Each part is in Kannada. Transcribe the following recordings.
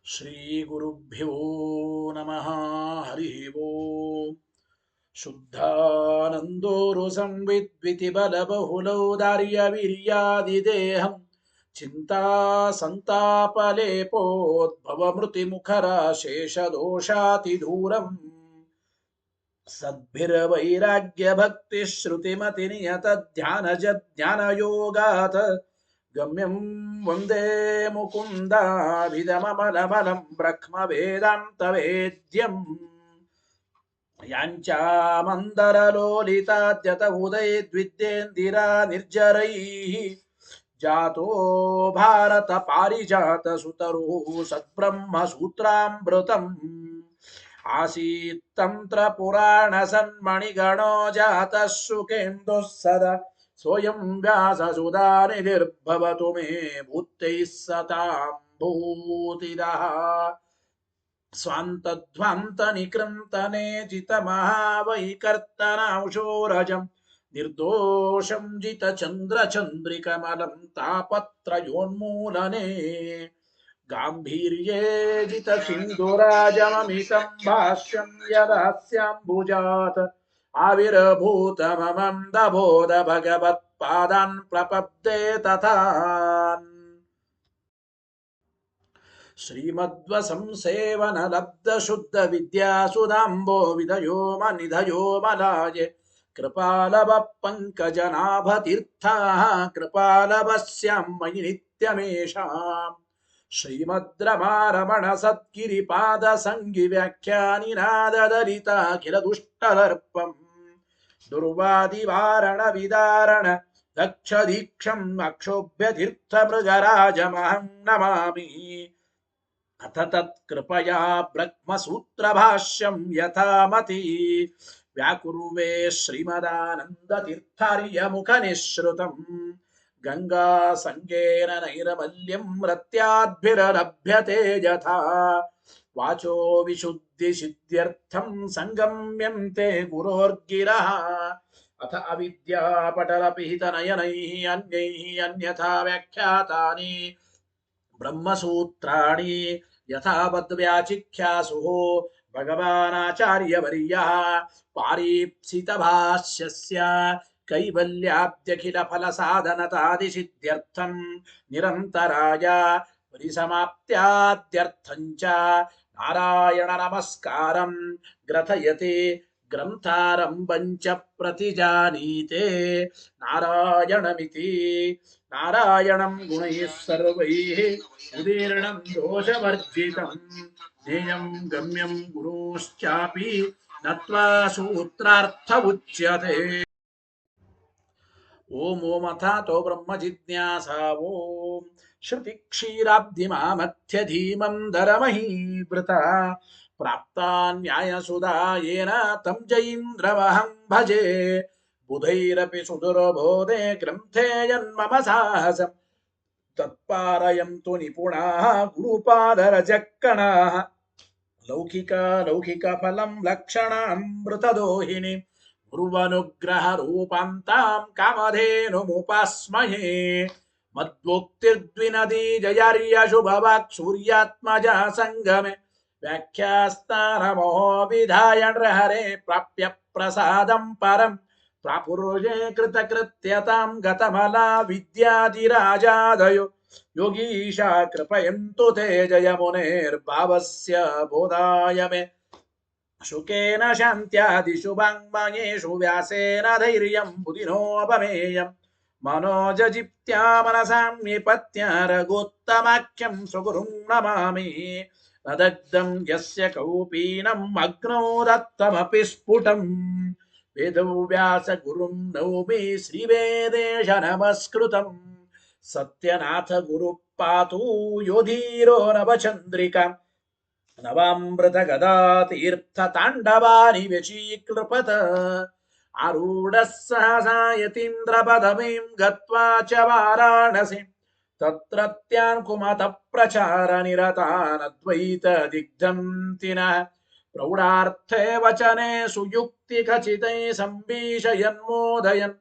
ಶ್ರೀ ಗುರುಭ್ಯೋ ನಮಃ. ಹರಿ ಓಂ. ಶುದ್ಧಾನಂದೋರು ಸಂವಿದ್ವಿತಿ ಬಲಬಹುಲೌದಾರ್ಯ ವೀರ್ಯಾದಿದೇಹಂ ಚಿಂತಾ ಸಂತಾಪಲೇಪೋದ್ಭವ ಮೃತಿಮುಖರಾಶೇಷದೋಷಾತಿದೂರಂ ಸದ್ಭಿರ್ವೈರಾಗ್ಯ ಭಕ್ತಿ ಶ್ರುತಿಮತಿ ನಿಯತ ಧ್ಯಾನಜ ಜ್ಞಾನಯೋಗಾತ್ ಗಮ್ಯಂ ವಂದೇ ಮುಕುಂದಾಭಿದಮಮಲಮಲಂ ಬ್ರಹ್ಮ ವೇದಾಂತ ವೇದ್ಯಂ ಯಾಂಚಾಮಂದರಲೋಲಿತಾದ್ಯತ ಉದಯದ್ವಿದ್ಯೇಂದಿರಾ ನಿರ್ಜರೈಃ ಜಾತೋ ಭಾರತ ಪಾರಿಜಾತ ಸುತರು ಸದ್ಬ್ರಹ್ಮ ಸೂತ್ರಾಮೃತಂ ಆಸೀತ್ ತಂತ್ರ ಪುರಾಣ ಸನ್ಮಣಿಗಣೋ ಜಾತಃ ಶುಕೇಂದುಃ ಸದಾ ಸ್ವಯಂ ವ್ಯಾಸಸುಧಾನಿಧಿರ್ಭವತು ಮೇ ಭೂತೈಃ ಸತಾಂ ಭೂತಿದಃ ಸ್ವಾಂತಧ್ವಾಂತ ನಿಕೃಂತನೆ ಜಿತ ಮಹಾವೈಕರ್ತನಾಂಶೋರಜಂ ನಿರ್ದೋಷಂ ಜಿತ ಚಂದ್ರ ಚಂದ್ರಿಕಮಲಂ ತಾಪತ್ರಯೋನ್ಮೂಲನೆ ಗಾಂಭೀರ್ಯೇ ಜಿತ ಸಿಂಧುರಾಜಮಮಿತಂ ಭಾಷ್ಯಂ ಯದಾಸ್ಯಾಂಬುಜಾತ್ ಆವಿರ್ಭೂತ ಮಮಂ ದಬೋಧ ಭಗವತ್ಪಾದಾನ್ ಪ್ರಪದ್ಯೆ ತಥಾನ್ ಶ್ರೀಮದ್ವಸಂಸೇವನ ಲಬ್ಧ ಶುದ್ಧ ವಿದ್ಯಾಸುಧಾಂಬೋ ವಿಧಯೋ ನಿಧಯೋ ಮಲಾಯೆ ಕೃಪಾಲವ ಪಂಕಜನಾಭ ತೀರ್ಥಾಃ ಕೃಪಾಲವಸ್ಯಾಂ ಮಯಿ ನಿತ್ಯಮೇಷಾಂ ಶ್ರೀಮದ್ರಮಾರಮಣ ಸದ್ಗಿರಿಪಾದ ಸಂಗಿ ವ್ಯಾಖ್ಯಾನಿನಾದದರಿತಾಖಿಲ ದುಷ್ಟದರ್ಪಂ ದುರ್ವಾದಿವಾರಣ ವಿದಾರಣ ದಕ್ಷ ದೀಕ್ಷಂ ಅಕ್ಷೋಭ್ಯ ತೀರ್ಥ ಮೃಗರಾಜಮಹಂ ನಮಾಮಿ ಅಥ ತತ್ಕೃಪಯಾ ಬ್ರಹ್ಮಸೂತ್ರಭಾಷ್ಯಂ ಯಥಾಮತಿ ವ್ಯಾಕುರ್ವೆ ಶ್ರೀಮದಾನಂದತೀರ್ಥಾರ್ಯ ಮುಖನಿಶ್ರುತಂ ಗಂಗಾ ಸಂಗೇನ ನೈರ್ಮಲ್ಯಂ ರತ್ಯಾದ್ಭಿರಲಭ್ಯತೆ ಯಥಾ ವಾಚೋ ವಿಶುದ್ಧಿ ಸಿದ್ಧ್ಯರ್ಥಂ ಸಂಗಮ್ಯಂತೆ ಗುರೋರ್ಗಿರಃ ಅಥ ಅವಿದ್ಯಾಪಟಲಪಿಹಿತ ನಯನೈಃ ಅನ್ಯೈಃ ಅನ್ಯಥಾ ವ್ಯಾಖ್ಯಾತಾನಿ ಬ್ರಹ್ಮಸೂತ್ರಾಣಿ ಯಥಾವದ್ವ್ಯಾಚಿಖ್ಯಾಸುಃ ಭಗವಾನಾಚಾರ್ಯವರ್ಯಃ ಪಾರೀಪ್ಸಿತಭಾಷ್ಯಸ್ಯ ಕೈವಲ್ಯಾಬ್ಧ್ಯಖಿಲ ಫಲಸಾಧನತಾದಿಸಿದ್ಧ್ಯರ್ಥಂ ನಿರಂತರಾಯ ಪರಿಸಮಾಪ್ತ್ಯಾದ್ಯರ್ಥಂಚ ನಾರಾಯಣ ನಮಸ್ಕಾರಂ ಗ್ರಥಯತೆ ಗ್ರಂಥಾರಂಭಂಚ ಪ್ರತಿಜಾನೀತೆ ನಾರಾಯಣಮಿತಿ ನಾರಾಯಣಂ ಗುಣೈಃ ಸರ್ವೈಃ ಉದೀರ್ಣಂ ದೋಷವರ್ಜಿತಂ ಜ್ಞೇಯಂ ಗಮ್ಯಂ ಗುರುಶ್ಚಾಪಿ ನತ್ವಾ ಸೂತ್ರಾರ್ಥ ಉಚ್ಯತೆ. ಓಂ ಓಂ ಅಥಾತೋ ಬ್ರಹ್ಮ ಜಿಜ್ಞಾಸಾ ಓಂ ಶ್ರುತಿ ಕ್ಷೀರಾಬ್ಧಿಮಾಮಥ್ಯ ಧೀಮಂ ಧರಮಹೀವೃತ ಪ್ರಾಪ್ತಾ ನ್ಯಾಯಸುಧಾಯೇನ ತಂ ಜೈಂದ್ರಮಹಂ ಭಜೆ ಬುಧೈರಪಿ ಸುದುರ್ಬೋಧೆ ಗ್ರಂಥೇ ಯನ್ಮಮ ಸಾಹಸಂ ತತ್ಪಾರಯಂತು ನಿಪುಣಾಃ ಗುರುಪಾದರಜಕ್ಕಣಾಃ ಲೌಕಿಕ ಫಲಂ ಲಕ್ಷಣಾಮೃತದೋಹಿನಿ ಗುರುವನುಗ್ರಹ ರೂಪಾಂತಾಂ ಕಾಮಧೇನುಮುಪಾಸ್ಮಹೇ ಮದ್ವೋಕ್ತಿರ್ದ್ವಿನದಿ ಜಯಾರ್ಯ ಶುಭವಾಕ್ ಸೂರ್ಯಾತ್ಮಜ ಸಂಗಮೆ ವ್ಯಾಖ್ಯಾಸ್ತಾನಮೋ ವಿಧಾಯ ನೃಹರೆ ಪ್ರಾಪ್ಯ ಪ್ರಸಾದಂ ಪರಂ ಪ್ರಾಪುರುಷೇ ಕೃತಕೃತ್ಯತಾಂ ಗತಮಲಾ ವಿದ್ಯಾಧಿರಾಜಾದಯೋ ಯೋಗೀಶಾ ಕೃಪಯಂತು ತೇ ಜಯ ಮುನೇರ್ಭಾವಸ್ಯ ಬೋಧಾಯ ಮೇ ಶುಕೇನ ಶಾಂತ್ಯಾದಿಷು ವಾङ्मयेषु ವ್ಯಾಸೇನ ಧೈರ್ಯಂ ಬುಧಿನೋಪಮೇಯಂ ಮನೋಜಜಿಪ್ತ್ಯಾ ಮನಸಾಂ ನಿಪತ್ಯ ರಘೋತ್ತಮಾಖ್ಯಂ ಸ್ವಗುರುಂ ನಮಾಮಿ ನದಗ್ಧಂ ಯಸ್ಯ ಕೌಪೀನಂ ಅಗ್ನೋ ದತ್ತಮಪಿ ಸ್ಫುಟಂ ವೇದವ್ಯಾಸ ಗುರುಂ ನೌಮಿ ಶ್ರೀವೇದೇಶ ನಮಸ್ಕೃತಂ ಸತ್ಯನಾಥ ಗುರು ಪಾತು ಯೋಧೀರೋ ನವಚಂದ್ರಿಕಾ ನವಾಮೃತ ಗದಾ ತೀರ್ಥ ತಾಂಡವಾನಿ ವ್ಯಚೀಕೃಪತ ಆರೂಢ ಸಹಸಾ ಯತೀಂದ್ರ ಪದವೀಂ ಗತ್ವಾ ಚ ವಾರಾಣಸಿ ತತ್ರತ್ಯಾನ್ ಕುಮತ ಪ್ರಚಾರ ನಿರತಾನದ್ವೈತ ದಿಗ್ಧಂತಿನಃ ಪ್ರೌಢಾರ್ಥೇ ವಚನೆ ಸುಯುಕ್ತಿ ಖಚಿತೈ ಸಂಭೀಷಯನ್ಮೋದಯನ್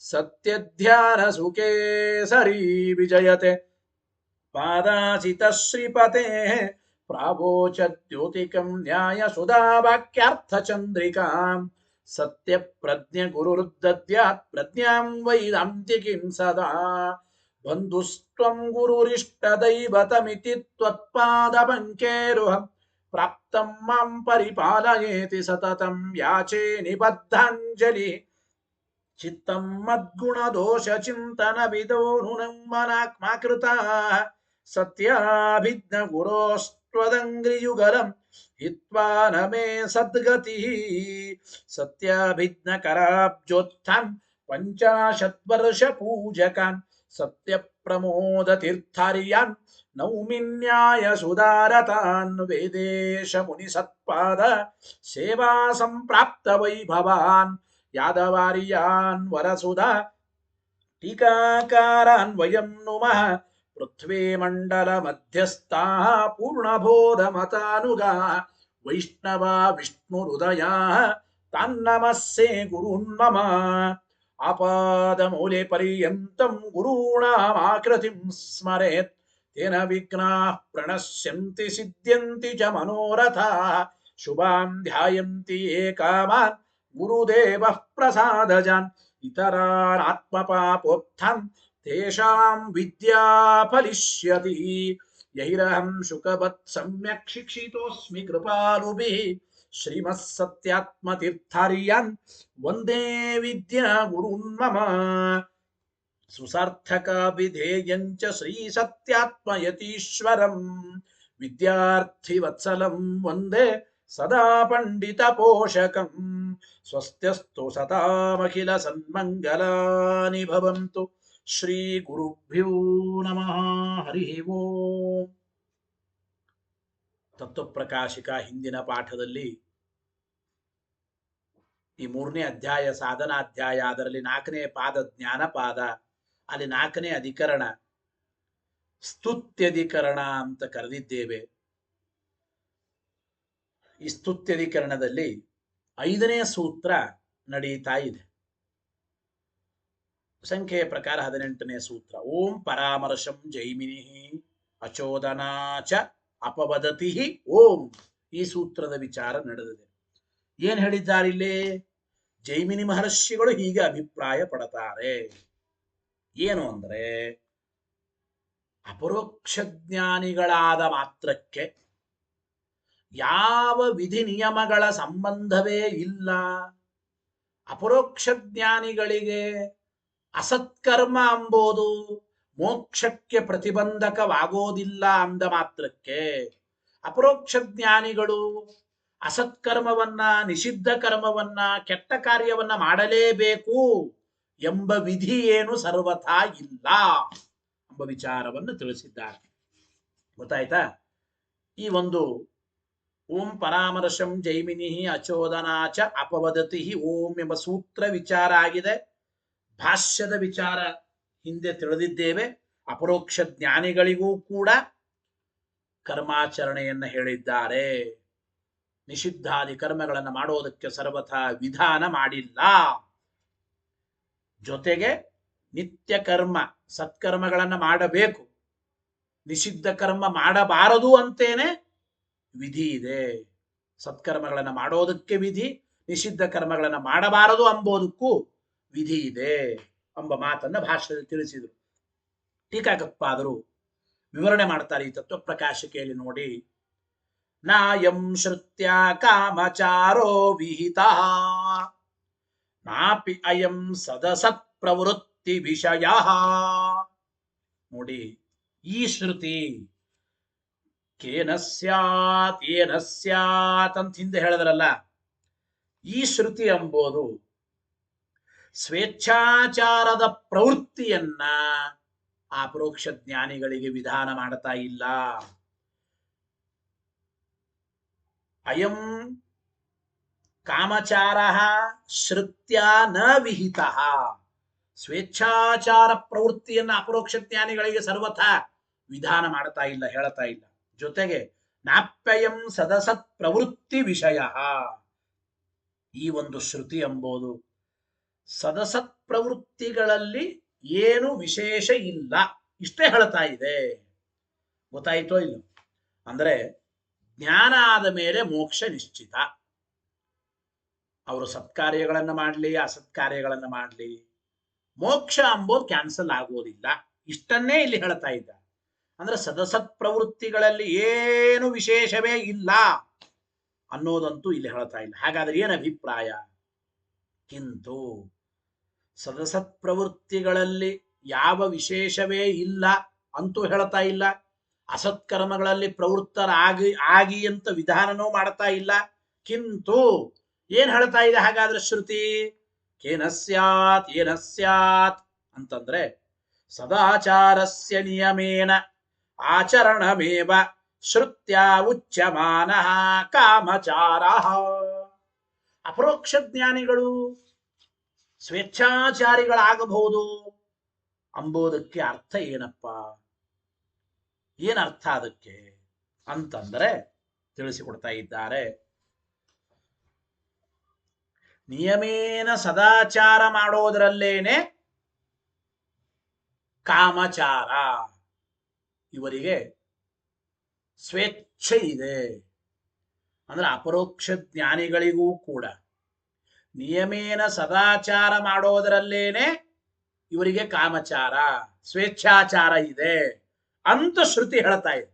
ಸತ್ಯಧ್ಯಾನ ಸುಕೇಸರಿ ವಿಜಯತೆ ಪಾದಾಚಿತ ಶ್ರೀಪತೆ ಪ್ರಾವೋಚದ್ಯೋತಿಕಂ ನ್ಯಾಯ ಸುಧಾವಾಕ್ಯಾರ್ಥಚಂದ್ರಿಕಾಂ ಸತ್ಯ ಪ್ರಜ್ಞೆ ಗುರುರ್ದದ್ಯಾತ್ ಪ್ರಜ್ಞಾಂ ವೈದಾಂತಿಕಿಂ ಸದಾ ಬಂಧುಸ್ತ್ವಂ ಗುರುರಿಷ್ಟ ದೈವತಮಿತಿ ತ್ವತ್ಪಾದ ಪಂಕೇರುಹಂ ಪ್ರಾಪ್ತಂ ಮಾಂ ಪರಿಪಾಲಯೇತಿ ಸತತಂ ಯಾಚೆ ನಿಬದ್ಧಾಂಜಲಿ ಚಿತ್ತಂ ಮದ್ಗುಣ ದೋಷ ಚಿಂತನ ವಿದೋ ನುನಂ ಮನಾಕ್ಮಾಕೃತಾ ಸತ್ಯಾಭಿಜ್ಞ ಗುರೋಸ್ತ್ವದಂಗ್ರಿಯುಗಲಂ ಹಿತ್ವಾ ನ ಮೇ ಸದ್ಗತಿ ಸತ್ಯಾಭಿಜ್ಞ ಕರಾಬ್ಜೋತ್ಥಾನ್ ಪಂಚಾಶತ್ ವರ್ಷ ಪೂಜಕಾನ್ ಸತ್ಯ ಪ್ರಮೋದ ತೀರ್ಥಾರ್ಯಾನ್ ನೌಮಿನ್ಯಾಯ ಸುಧಾರತಾನ್ ವೇದೇಶ ಮುನಿ ಸತ್ಪಾದ ಸೇವಾ ಸಂಪ್ರಾಪ್ತ ವೈಭವಾನ್ ಯಾದವಾರ್ಯಾನ್ ವರಸುಧಾ ಟೀಕಾಕಾರಾನ್ ವಯಂ ನುಮಃ ಪೃಥ್ವೀ ಮಂಡಲ ಮಧ್ಯಸ್ಥಾ ಪೂರ್ಣಬೋಧ ಮತಾನುಗಾ ವೈಷ್ಣವ ವಿಷ್ಣುರುದಯ ತಾನ್ನಮಸ್ಸೆ ಗುರುನ್ಮಮ ಆಪಾದಮೂಲೆ ಪರ್ಯಂತಂ ಗುರುಣಾಮಾಕೃತಿಂ ಸ್ಮರೇತ್ ತೇನ ವಿಘ್ನಾಃ ಪ್ರಣಶ್ಯಂತಿ ಸಿದ್ಧ್ಯಂತಿ ಚ ಮನೋರಥಾಃ ಶುಭಾಂ ಧ್ಯಾಯಂತಿ ಯೇ ಕಾಮಾನ್ ಗುರುದೇವಃ ಪ್ರಸಾದಜಾನ್ ಇತರಾನ್ ಆತ್ಮಪಾಪೋತ್ಥಾನ್ ತೇಷಾಂ ವಿದ್ಯಾ ಫಲಿಷ್ಯತಿ ಯೈರಹಂ ಶುಕವತ್ ಸಮ್ಯಕ್ ಶಿಕ್ಷಿತೋಸ್ಮಿ ಕೃಪಾಲುಭಿಃ ಶ್ರೀಮತ್ ಸತ್ಯಾತ್ಮತೀರ್ಥಾರ್ಯಾನ್ ವಂದೇ ವಿದ್ಯಾ ಗುರುನ್ಮಮ ಸುಸಾರ್ಥಕಾಭಿಧೇಯಂಚ ಶ್ರೀ ಸತ್ಯಾತ್ಮಯತೀಶ್ವರಂ ವಿದ್ಯಾರ್ಥಿ ವತ್ಸಲಂ ವಂದೇ ಸದಾ ಪಂಡಿತ ಪೋಷಕಂ ಸ್ವಸ್ತ್ಯಸ್ತು ಸತಾಮಖಿಲ ಸನ್ಮಂಗಲಾನಿ ಭವಂತು ಶ್ರೀ ಗುರುಭ್ಯೋ ನಮಃ ಹರಿ ಓಂ. ತತ್ವಪ್ರಕಾಶಿಕ ಹಿಂದಿನ ಪಾಠದಲ್ಲಿ ಈ 3ನೇ ಅಧ್ಯಾಯ ಸಾಧನಾಧ್ಯಾಯ, ಅದರಲ್ಲಿ 4ನೇ ಪಾದ ಜ್ಞಾನಪಾದ, ಅಲ್ಲಿ 4ನೇ ಅಧಿಕರಣ ಸ್ತುತ್ಯಧಿಕರಣ ಅಂತ ಕರೆದಿದ್ದೇವೆ. ಈ ಸ್ತುತ್ಯಧಿಕರಣದಲ್ಲಿ 5ನೇ ಸೂತ್ರ ನಡೀತಾ ಇದೆ. ಸಂಖ್ಯೆಯ ಪ್ರಕಾರ 18ನೇ ಸೂತ್ರ. ಓಂ ಪರಾಮರ್ಶಂ ಜೈಮಿನಿ ಅಚೋದನಾ ಚ ಅಪವದತಿ ಓಂ. ಈ ಸೂತ್ರದ ವಿಚಾರ ನಡೆದಿದೆ. ಏನ್ ಹೇಳಿದ್ದಾರಿಲ್ಲಿ? ಜೈಮಿನಿ ಮಹರ್ಷಿಗಳು ಹೀಗೆ ಅಭಿಪ್ರಾಯ ಪಡುತ್ತಾರೆ. ಏನು ಅಂದ್ರೆ, ಅಪರೋಕ್ಷ ಜ್ಞಾನಿಗಳಾದ ಮಾತ್ರಕ್ಕೆ ಯಾವ ವಿಧಿ ನಿಯಮಗಳ ಸಂಬಂಧವೇ ಇಲ್ಲ. ಅಪರೋಕ್ಷ ಜ್ಞಾನಿಗಳಿಗೆ ಅಸತ್ಕರ್ಮ ಅಂಬೋದು ಮೋಕ್ಷಕ್ಕೆ ಪ್ರತಿಬಂಧಕವಾಗೋದಿಲ್ಲ ಅಂದ ಮಾತ್ರಕ್ಕೆ ಅಪರೋಕ್ಷ ಜ್ಞಾನಿಗಳು ಅಸತ್ಕರ್ಮವನ್ನ, ನಿಷಿದ್ಧ ಕರ್ಮವನ್ನ, ಕೆಟ್ಟ ಕಾರ್ಯವನ್ನ ಮಾಡಲೇಬೇಕು ಎಂಬ ವಿಧಿ ಏನು ಸರ್ವಥಾ ಇಲ್ಲ ಎಂಬ ವಿಚಾರವನ್ನು ತಿಳಿಸಿದ್ದಾರೆ. ಗೊತ್ತಾಯ್ತಾ? ಈ ಒಂದು ಓಂ ಪರಾಮರ್ಶಂ ಜೈಮಿನಿ ಅಚೋದನಾಚ ಅಪವದತಿ ಓಂ ಎಂಬ ಸೂತ್ರ ವಿಚಾರ ಆಗಿದೆ. ಭಾಷ್ಯದ ವಿಚಾರ ಹಿಂದೆ ತಿಳಿದಿದ್ದೇವೆ. ಅಪರೋಕ್ಷ ಜ್ಞಾನಿಗಳಿಗೂ ಕೂಡ ಕರ್ಮಾಚರಣೆಯನ್ನ ಹೇಳಿದ್ದಾರೆ. ನಿಷಿದ್ಧಾದಿ ಕರ್ಮಗಳನ್ನು ಮಾಡೋದಕ್ಕೆ ಸರ್ವಥಾ ವಿಧಾನ ಮಾಡಿಲ್ಲ. ಜೊತೆಗೆ ನಿತ್ಯ ಕರ್ಮ ಸತ್ಕರ್ಮಗಳನ್ನು ಮಾಡಬೇಕು, ನಿಷಿದ್ಧ ಕರ್ಮ ಮಾಡಬಾರದು ಅಂತೇನೆ ವಿಧಿ ಇದೆ. ಸತ್ಕರ್ಮಗಳನ್ನು ಮಾಡೋದಕ್ಕೆ ವಿಧಿ, ನಿಷಿದ್ಧ ಕರ್ಮಗಳನ್ನು ಮಾಡಬಾರದು ಎಂಬುದಕ್ಕೂ ವಿಧಿ ಇದೆ ಎಂಬ ಮಾತನ್ನ ಭಾಷೆಯಲ್ಲಿ ತಿಳಿಸಿದರು. ಟೀಕಾಕೃತ್ಪಾದರು ವಿವರಣೆ ಮಾಡ್ತಾರೆ ಈ ತತ್ವಪ್ರಕಾಶಿಕೆಯಲ್ಲಿ. ನೋಡಿ, ನಾಯಂ ಶ್ರುತ್ಯ ಕಾಮಚಾರೋ ವಿಹಿತ ನಾಪಿ ಅಯಂ ಸದಸತ್ ಪ್ರವೃತ್ತಿ ವಿಷಯ. ನೋಡಿ, ಈ ಶ್ರುತಿ ಕೇನ ಸ್ಯಾತ್ ಏನ ಸ್ಯಾತ್ ಅಂತ ಹಿಂದೆ ಹೇಳಿದ್ರಲ್ಲ, ಈ ಶ್ರುತಿ ಎಂಬುದು ಸ್ವೇಚ್ಛಾಚಾರದ ಪ್ರವೃತ್ತಿಯನ್ನ ಅಪರೋಕ್ಷ ಜ್ಞಾನಿಗಳಿಗೆ ವಿಧಾನ ಮಾಡ್ತಾ ಇಲ್ಲ. ಅಯಂ ಕಾಮಚಾರ ಶ್ರುತ್ಯ ನ ವಿಹಿತ. ಸ್ವೇಚ್ಛಾಚಾರ ಪ್ರವೃತ್ತಿಯನ್ನ ಅಪರೋಕ್ಷ ಜ್ಞಾನಿಗಳಿಗೆ ಸರ್ವಥಾ ವಿಧಾನ ಮಾಡ್ತಾ ಇಲ್ಲ, ಹೇಳ್ತಾ ಇಲ್ಲ. ಜೊತೆಗೆ ನಾಪ್ಯಯಂ ಸದಸತ್ ಪ್ರವೃತ್ತಿ ವಿಷಯ. ಈ ಒಂದು ಶ್ರುತಿ ಎಂಬುದು ಸದಸತ್ ಪ್ರವೃತ್ತಿಗಳಲ್ಲಿ ಏನು ವಿಶೇಷ ಇಲ್ಲ, ಇಷ್ಟೇ ಹೇಳ್ತಾ ಇದೆ. ಗೊತ್ತಾಯ್ತೋ ಇಲ್ಲ? ಅಂದ್ರೆ ಜ್ಞಾನ ಆದ ಮೇಲೆ ಮೋಕ್ಷ ನಿಶ್ಚಿತ. ಅವರು ಸತ್ಕಾರ್ಯಗಳನ್ನು ಮಾಡಲಿ ಅಸತ್ಕಾರ್ಯಗಳನ್ನು ಮಾಡಲಿ ಮೋಕ್ಷ ಅಂಬೋದು ಕ್ಯಾನ್ಸಲ್ ಆಗೋದಿಲ್ಲ. ಇಷ್ಟನ್ನೇ ಇಲ್ಲಿ ಹೇಳ್ತಾ ಇದ್ದ. ಅಂದ್ರೆ ಸದಸತ್ ಪ್ರವೃತ್ತಿಗಳಲ್ಲಿ ಏನು ವಿಶೇಷವೇ ಇಲ್ಲ ಅನ್ನೋದಂತೂ ಇಲ್ಲಿ ಹೇಳ್ತಾ ಇಲ್ಲ. ಹಾಗಾದ್ರೆ ಏನು ಅಭಿಪ್ರಾಯ? ಕಿಂತು ಸದಸತ್ ಪ್ರವೃತ್ತಿಗಳಲ್ಲಿ ಯಾವ ವಿಶೇಷವೇ ಇಲ್ಲ ಅಂತೂ ಹೇಳ್ತಾ ಇಲ್ಲ. ಅಸತ್ಕರ್ಮಗಳಲ್ಲಿ ಆಗಿ ಅಂತ ವಿಧಾನನೂ ಮಾಡ್ತಾ ಇಲ್ಲ. ಕಿಂತು ಏನ್ ಹೇಳ್ತಾ ಇದೆ ಹಾಗಾದ್ರೆ ಶ್ರುತಿ? ಕೇನ ಸ್ಯಾತ್ ಅಂತಂದ್ರೆ ಸದಾಚಾರಸ್ಯ ನಿಯಮೇನ ಆಚರಣಮೇವ ಶ್ರುತ್ಯ ಉಚ್ಯಮಾನ ಕಾಮಚಾರ. ಅಪರೋಕ್ಷ ಜ್ಞಾನಿಗಳು ಸ್ವೇಚ್ಛಾಚಾರಿಗಳಾಗಬಹುದು ಅಂಬೋದಕ್ಕೆ ಅರ್ಥ ಏನಪ್ಪ? ಏನರ್ಥ ಅದಕ್ಕೆ ಅಂತಂದ್ರೆ ತಿಳಿಸಿಕೊಡ್ತಾ ಇದ್ದಾರೆ. ನಿಯಮೇನ ಸದಾಚಾರ ಮಾಡೋದರಲ್ಲೇನೆ ಕಾಮಚಾರ. ಇವರಿಗೆ ಸ್ವೇಚ್ಛೆ ಇದೆ. ಅಂದ್ರೆ ಅಪರೋಕ್ಷ ಜ್ಞಾನಿಗಳಿಗೂ ಕೂಡ ನಿಯಮೇನ ಸದಾಚಾರ ಮಾಡೋದರಲ್ಲೇನೆ ಇವರಿಗೆ ಕಾಮಚಾರ ಸ್ವೇಚ್ಛಾಚಾರ ಇದೆ ಅಂತ ಶ್ರುತಿ ಹೇಳ್ತಾ ಇದೆ.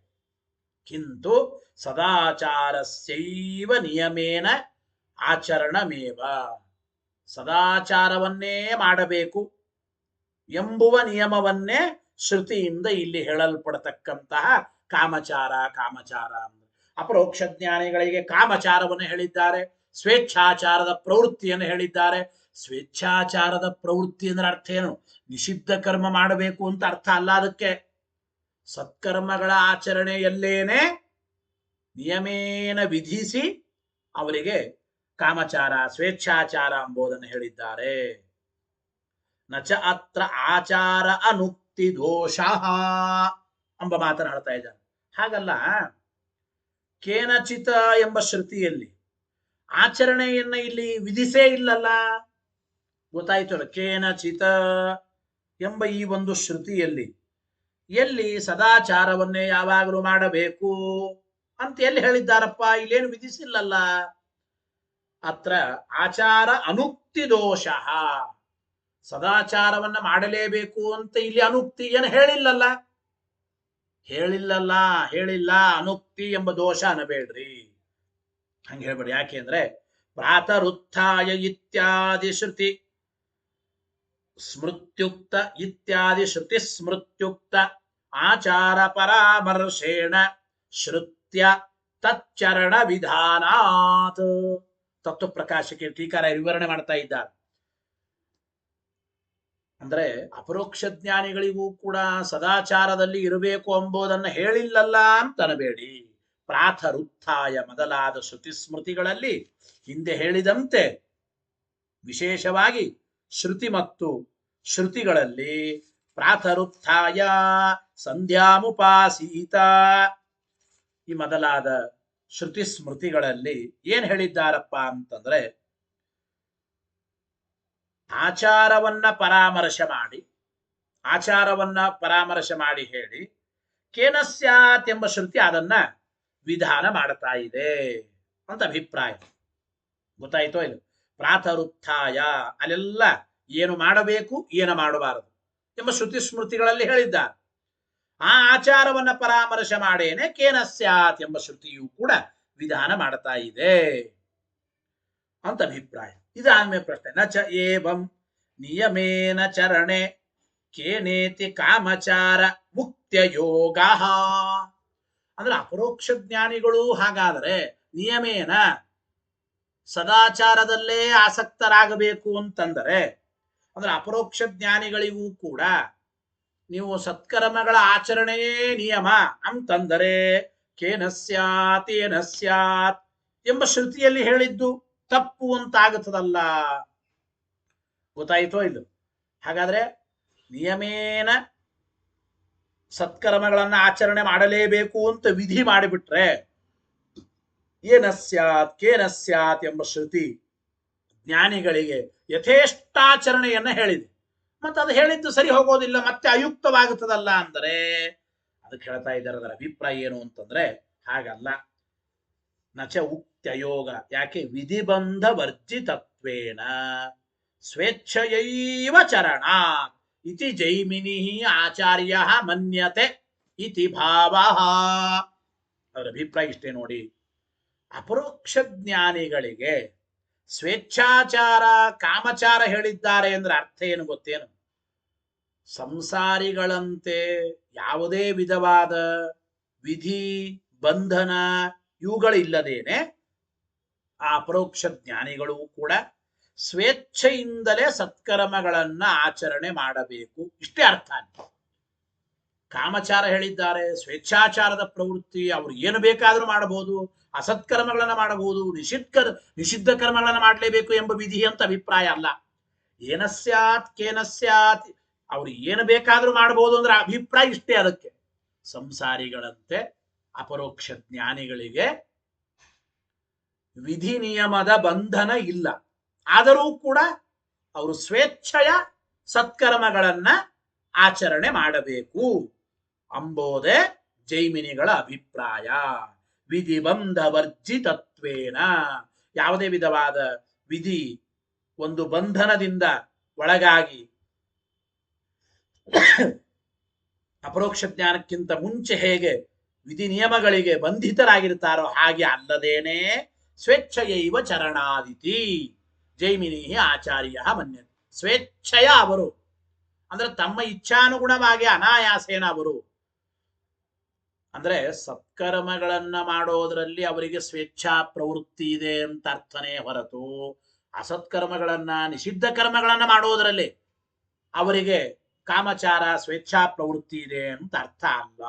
ಕಿಂತು ಸದಾಚಾರಸ್ಯೈವ ನಿಯಮೇನ ಆಚರಣಮೇವ. ಸದಾಚಾರವನ್ನೇ ಮಾಡಬೇಕು ಎಂಬುವ ನಿಯಮವನ್ನೇ ಶ್ರುತಿಯಿಂದ ಇಲ್ಲಿ ಹೇಳಲ್ಪಡತಕ್ಕಂತಹ ಕಾಮಚಾರ. ಅಪರೋಕ್ಷ ಜ್ಞಾನಿಗಳಿಗೆ ಕಾಮಚಾರವನ್ನು ಹೇಳಿದ್ದಾರೆ, ಸ್ವೇಚ್ಛಾಚಾರದ ಪ್ರವೃತ್ತಿಯನ್ನು ಹೇಳಿದ್ದಾರೆ. ಸ್ವೇಚ್ಛಾಚಾರದ ಪ್ರವೃತ್ತಿ ಅಂದ್ರೆ ಅರ್ಥ ಏನು? ನಿಷಿದ್ಧ ಕರ್ಮ ಮಾಡಬೇಕು ಅಂತ ಅರ್ಥ ಅಲ್ಲ. ಅದಕ್ಕೆ ಸತ್ಕರ್ಮಗಳ ಆಚರಣೆಯಲ್ಲೇನೆ ನಿಯಮೇನ ವಿಧಿಸಿ ಅವರಿಗೆ ಕಾಮಚಾರ ಸ್ವೇಚ್ಛಾಚಾರ ಎಂಬುದನ್ನು ಹೇಳಿದ್ದಾರೆ. ನಚ ಅತ್ರ ಆಚಾರ ಅನುಕ್ತಿ ದೋಷ ಎಂಬ ಮಾತನ್ನು ಹೇಳ್ತಾ ಇದ್ದಾರೆ. ಹಾಗಲ್ಲ, ಕೇನಚಿತ ಎಂಬ ಶ್ರುತಿಯಲ್ಲಿ ಆಚರಣೆಯನ್ನ ಇಲ್ಲಿ ವಿಧಿಸೇ ಇಲ್ಲಲ್ಲ. ಗೊತ್ತಾಯ್ತಲ್ಲ, ಕೇನಚಿತ ಎಂಬ ಈ ಒಂದು ಶ್ರುತಿಯಲ್ಲಿ ಎಲ್ಲಿ ಸದಾಚಾರವನ್ನೇ ಯಾವಾಗಲೂ ಮಾಡಬೇಕು ಅಂತ ಎಲ್ಲಿ ಹೇಳಿದ್ದಾರಪ್ಪ? ಇಲ್ಲೇನು ವಿಧಿಸಿಲ್ಲಲ್ಲ. ಅತ್ರ ಆಚಾರ ಅನುಕ್ತಿ ದೋಷ. ಸದಾಚಾರವನ್ನ ಮಾಡಲೇಬೇಕು ಅಂತ ಇಲ್ಲಿ ಅನುಕ್ತಿ ಏನು ಹೇಳಿಲ್ಲ. ಅನುಕ್ತಿ ಎಂಬ ದೋಷ ಅನ್ನಬೇಡ್ರಿ, ಹಂಗೆ ಹೇಳ್ಬೇಡಿ. ಯಾಕೆಂದ್ರೆ ಪ್ರಾತರುತ್ಥಾಯ ಇತ್ಯಾದಿ ಶ್ರುತಿ ಸ್ಮೃತ್ಯುಕ್ತ ಇತ್ಯಾದಿ ಶ್ರುತಿ ಸ್ಮೃತ್ಯುಕ್ತ ಆಚಾರ ಪರಾಮರ್ಶೇಣ ಶ್ರುತ್ಯ ತಚ್ಚರಣ ವಿಧಾನಾತ್. ತತ್ವ ಪ್ರಕಾಶಕ್ಕೆ ಟೀಕಾರ ವಿವರಣೆ ಮಾಡ್ತಾ ಇದ್ದಾರೆ. ಅಂದ್ರೆ ಅಪರೋಕ್ಷ ಜ್ಞಾನಿಗಳಿಗೂ ಕೂಡ ಸದಾಚಾರದಲ್ಲಿ ಇರಬೇಕು ಎಂಬುದನ್ನು ಹೇಳಿಲ್ಲಲ್ಲ ಅಂತ ಅನಬೇಡಿ. ಪ್ರಾತರುತ್ಥಾಯ ಮೊದಲಾದ ಶ್ರುತಿ ಸ್ಮೃತಿಗಳಲ್ಲಿ ಹಿಂದೆ ಹೇಳಿದಂತೆ ವಿಶೇಷವಾಗಿ ಶ್ರುತಿ ಮತ್ತು ಶ್ರುತಿಗಳಲ್ಲಿ ಪ್ರಾತರುತ್ಥಾಯ ಸಂಧ್ಯಾಮುಪಾಸೀತ ಈ ಮೊದಲಾದ ಶ್ರುತಿ ಸ್ಮೃತಿಗಳಲ್ಲಿ ಏನ್ ಹೇಳಿದ್ದಾರಪ್ಪ ಅಂತಂದ್ರೆ ಆಚಾರವನ್ನ ಪರಾಮರ್ಶೆ ಮಾಡಿ ಹೇಳಿ ಕೇನಸ್ಯಾತ್ ಎಂಬ ಶ್ರುತಿ ಅದನ್ನ ವಿಧಾನ ಮಾಡ್ತಾ ಇದೆ ಅಂತ ಅಭಿಪ್ರಾಯ. ಗೊತ್ತಾಯ್ತೋ ಇಲ್ಲ? ಪ್ರಾತರುತ್ಥಾಯ ಅಲ್ಲೆಲ್ಲ ಏನು ಮಾಡಬೇಕು ಏನು ಮಾಡಬಾರದು ಎಂಬ ಶ್ರುತಿ ಸ್ಮೃತಿಗಳಲ್ಲಿ ಹೇಳಿದ್ದಾರೆ. ಆ ಆಚಾರವನ್ನ ಪರಾಮರ್ಶೆ ಮಾಡೇನೆ ಕೇನಸ್ಯಾತ್ ಎಂಬ ಶ್ರುತಿಯು ಕೂಡ ವಿಧಾನ ಮಾಡ್ತಾ ಇದೆ ಅಂತ ಅಭಿಪ್ರಾಯ. ಇದಾದ್ಮೇಲೆ ಪ್ರಶ್ನೆ, ನ ಚ ಏವಂ ನಿಯಮೇನ ಚರಣೆ ಕೇನೇತಿ ಕಾಮಚಾರ ಮುಕ್ತ್ಯ ಯೋಗ. ಅಂದ್ರೆ ಅಪರೋಕ್ಷ ಜ್ಞಾನಿಗಳು ಹಾಗಾದರೆ ನಿಯಮೇನ ಸದಾಚಾರದಲ್ಲೇ ಆಸಕ್ತರಾಗಬೇಕು ಅಂತಂದರೆ, ಅಂದ್ರೆ ಅಪರೋಕ್ಷ ಜ್ಞಾನಿಗಳಿಗೂ ಕೂಡ ನೀವು ಸತ್ಕರ್ಮಗಳ ಆಚರಣೆಯೇ ನಿಯಮ ಅಂತಂದರೆ ಕೇನಸ್ಯಾತ್ ಏನಸ್ಯಾತ್ ಎಂಬ ಶ್ರುತಿಯಲ್ಲಿ ಹೇಳಿದ್ದು ತಪ್ಪು ಅಂತಾಗುತ್ತದಲ್ಲ. ಗೊತ್ತಾಯಿತೋ ಇಲ್ಲ? ಹಾಗಾದ್ರೆ ನಿಯಮೇನ ಸತ್ಕರ್ಮಗಳನ್ನ ಆಚರಣೆ ಮಾಡಲೇಬೇಕು ಅಂತ ವಿಧಿ ಮಾಡಿಬಿಟ್ರೆ ಏನಸ್ಯಾತ್ ಕೇನಸ್ಯಾತ್ ಎಂಬ ಶ್ರುತಿ ಜ್ಞಾನಿಗಳಿಗೆ ಯಥೇಷ್ಟಾಚರಣೆಯನ್ನ ಹೇಳಿದೆ. ಮತ್ತೆ ಅದು ಹೇಳಿದ್ದು ಸರಿ ಹೋಗೋದಿಲ್ಲ, ಮತ್ತೆ ಅಯುಕ್ತವಾಗುತ್ತದಲ್ಲ ಅಂದರೆ ಅದಕ್ಕೆ ಹೇಳ್ತಾ ಇದ್ದಾರೆ. ಅದರ ಅಭಿಪ್ರಾಯ ಏನು ಅಂತಂದ್ರೆ ಹಾಗಲ್ಲ. ನಚ ಉಕ್ತ್ಯಯೋಗ ಯಾಕೆ ವಿಧಿಬಂಧ ವರ್ಜಿತತ್ವೇನ ಸ್ವೇಚ್ಛಯೈವ ಚರಣ ಇತಿ ಜೈಮಿನಿ ಆಚಾರ್ಯ ಮನ್ಯತೆ ಇತಿ ಭಾವ. ಅವರ ಅಭಿಪ್ರಾಯ ಇಷ್ಟೇ ನೋಡಿ. ಅಪರೋಕ್ಷ ಜ್ಞಾನಿಗಳಿಗೆ ಸ್ವೇಚ್ಛಾಚಾರ ಕಾಮಚಾರ ಹೇಳಿದ್ದಾರೆ ಅಂದ್ರೆ ಅರ್ಥ ಏನು ಗೊತ್ತೇನು? ಸಂಸಾರಿಗಳಂತೆ ಯಾವುದೇ ವಿಧವಾದ ವಿಧಿ ಬಂಧನ ಇವುಗಳಿಲ್ಲದೇನೆ ಆ ಅಪರೋಕ್ಷ ಜ್ಞಾನಿಗಳು ಕೂಡ ಸ್ವೇಚ್ಛೆಯಿಂದಲೇ ಸತ್ಕರ್ಮಗಳನ್ನ ಆಚರಣೆ ಮಾಡಬೇಕು, ಇಷ್ಟೇ ಅರ್ಥ. ಕಾಮಚಾರ ಹೇಳಿದ್ದಾರೆ, ಸ್ವೇಚ್ಛಾಚಾರದ ಪ್ರವೃತ್ತಿ, ಅವರು ಏನು ಬೇಕಾದರೂ ಮಾಡಬಹುದು, ಅಸತ್ಕರ್ಮಗಳನ್ನ ಮಾಡಬಹುದು, ನಿಷಿದ್ಧ ಕರ್ಮಗಳನ್ನ ಮಾಡಲೇಬೇಕು ಎಂಬ ವಿಧಿ ಅಂತ ಅಭಿಪ್ರಾಯ ಅಲ್ಲ. ಏನಸ್ಯಾತ್ ಕೇನಸ್ಯಾತ್ ಅವ್ರು ಏನು ಬೇಕಾದ್ರೂ ಮಾಡಬಹುದು ಅಂದ್ರೆ ಅಭಿಪ್ರಾಯ ಇಷ್ಟೇ. ಅದಕ್ಕೆ ಸಂಸಾರಿಗಳಂತೆ ಅಪರೋಕ್ಷ ಜ್ಞಾನಿಗಳಿಗೆ ವಿಧಿ ನಿಯಮದ ಬಂಧನ ಇಲ್ಲ, ಆದರೂ ಕೂಡ ಅವರು ಸ್ವೇಚ್ಛೆಯ ಸತ್ಕರ್ಮಗಳನ್ನ ಆಚರಣೆ ಮಾಡಬೇಕು ಅಂಬೋದೇ ಜೈಮಿನಿಗಳ ಅಭಿಪ್ರಾಯ. ವಿಧಿಬಂಧ ವರ್ಜಿತತ್ವೇನ, ಯಾವುದೇ ವಿಧವಾದ ವಿಧಿ ಒಂದು ಬಂಧನದಿಂದ ಒಳಗಾಗಿ ಅಪರೋಕ್ಷ ಜ್ಞಾನಕ್ಕಿಂತ ಮುಂಚೆ ಹೇಗೆ ವಿಧಿ ನಿಯಮಗಳಿಗೆ ಬಂಧಿತರಾಗಿರ್ತಾರೋ ಹಾಗೆ ಅಲ್ಲದೇನೆ ಸ್ವೇಚ್ಛೆಯೈವ ಚರಣಾದಿತಿ ಜೈಮಿನಿ ಆಚಾರ್ಯ ಮನ್ಯ. ಸ್ವೇಚ್ಛೆಯ ಅವರು ಅಂದ್ರೆ ತಮ್ಮ ಇಚ್ಛಾನುಗುಣವಾಗಿ ಅನಾಯಾಸೇನ ಅವರು ಅಂದ್ರೆ ಸತ್ಕರ್ಮಗಳನ್ನ ಮಾಡೋದ್ರಲ್ಲಿ ಅವರಿಗೆ ಸ್ವೇಚ್ಛಾ ಪ್ರವೃತ್ತಿ ಇದೆ ಅಂತ ಅರ್ಥನೇ ಹೊರತು ಅಸತ್ಕರ್ಮಗಳನ್ನ ನಿಷಿದ್ಧ ಕರ್ಮಗಳನ್ನ ಮಾಡೋದ್ರಲ್ಲಿ ಅವರಿಗೆ ಕಾಮಚಾರ ಸ್ವೇಚ್ಛಾ ಪ್ರವೃತ್ತಿ ಇದೆ ಅಂತ ಅರ್ಥ ಅಲ್ಲ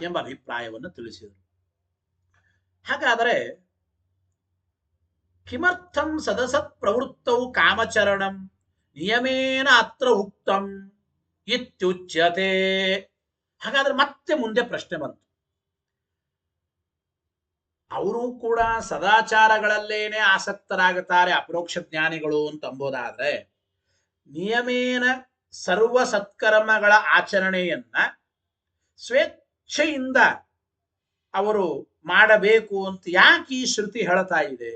ಎಂಬ ಅಭಿಪ್ರಾಯವನ್ನು ತಿಳಿಸಿದರು. ಹಾಗಾದರೆ ಕಿಮರ್ಥಂ ಸದಸತ್ ಪ್ರವೃತ್ತೌ ಕಾಮಚರಣಂ ನಿಯಮೇನ ಅತ್ರ ಉಕ್ತಂ ಇತ್ಯುಚ್ಯತೆ. ಹಾಗಾದ್ರೆ ಮತ್ತೆ ಮುಂದೆ ಪ್ರಶ್ನೆ ಬಂತು. ಅವರು ಕೂಡ ಸದಾಚಾರಗಳಲ್ಲೇನೆ ಆಸಕ್ತರಾಗುತ್ತಾರೆ ಅಪರೋಕ್ಷ ಜ್ಞಾನಿಗಳು ಅಂತ ಅಂಬೋದಾದ್ರೆ, ನಿಯಮೇನ ಸರ್ವ ಸತ್ಕರ್ಮಗಳ ಆಚರಣೆಯನ್ನ ಸ್ವೇಚ್ಛೆಯಿಂದ ಅವರು ಮಾಡಬೇಕು ಅಂತ ಯಾಕೆ ಈ ಶ್ರುತಿ ಹೇಳ್ತಾ ಇದೆ?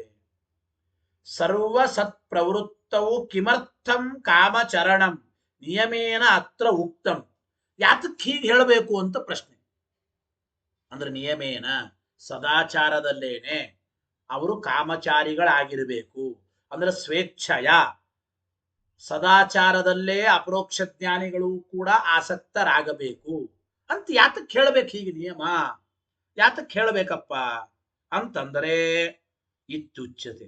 ಸರ್ವ ಸತ್ ಪ್ರವೃತ್ತವು ಕಿಮರ್ಥಂ ಕಾಮಚರಣಂ ನಿಯಮೇನ ಅತ್ರ ಉಕ್ತಂ, ಯಾತಕ್ಕೆ ಹೀಗೆ ಹೇಳಬೇಕು ಅಂತ ಪ್ರಶ್ನೆ. ಅಂದ್ರೆ ನಿಯಮೇನ ಸದಾಚಾರದಲ್ಲೇನೆ ಅವರು ಕಾಮಚಾರಿಗಳಾಗಿರಬೇಕು, ಅಂದ್ರೆ ಸ್ವೇಚ್ಛೆಯ ಸದಾಚಾರದಲ್ಲೇ ಅಪರೋಕ್ಷ ಜ್ಞಾನಿಗಳು ಕೂಡ ಆಸಕ್ತರಾಗಬೇಕು ಅಂತ ಯಾತಕ್ಕೆ ಹೇಳಬೇಕು ಹೀಗೆ ನಿಯಮ? ಯಾತಕ್ಕೆ ಹೇಳಬೇಕಪ್ಪ ಅಂತಂದರೆ ಇತ್ಯುಚ್ಯತೆ.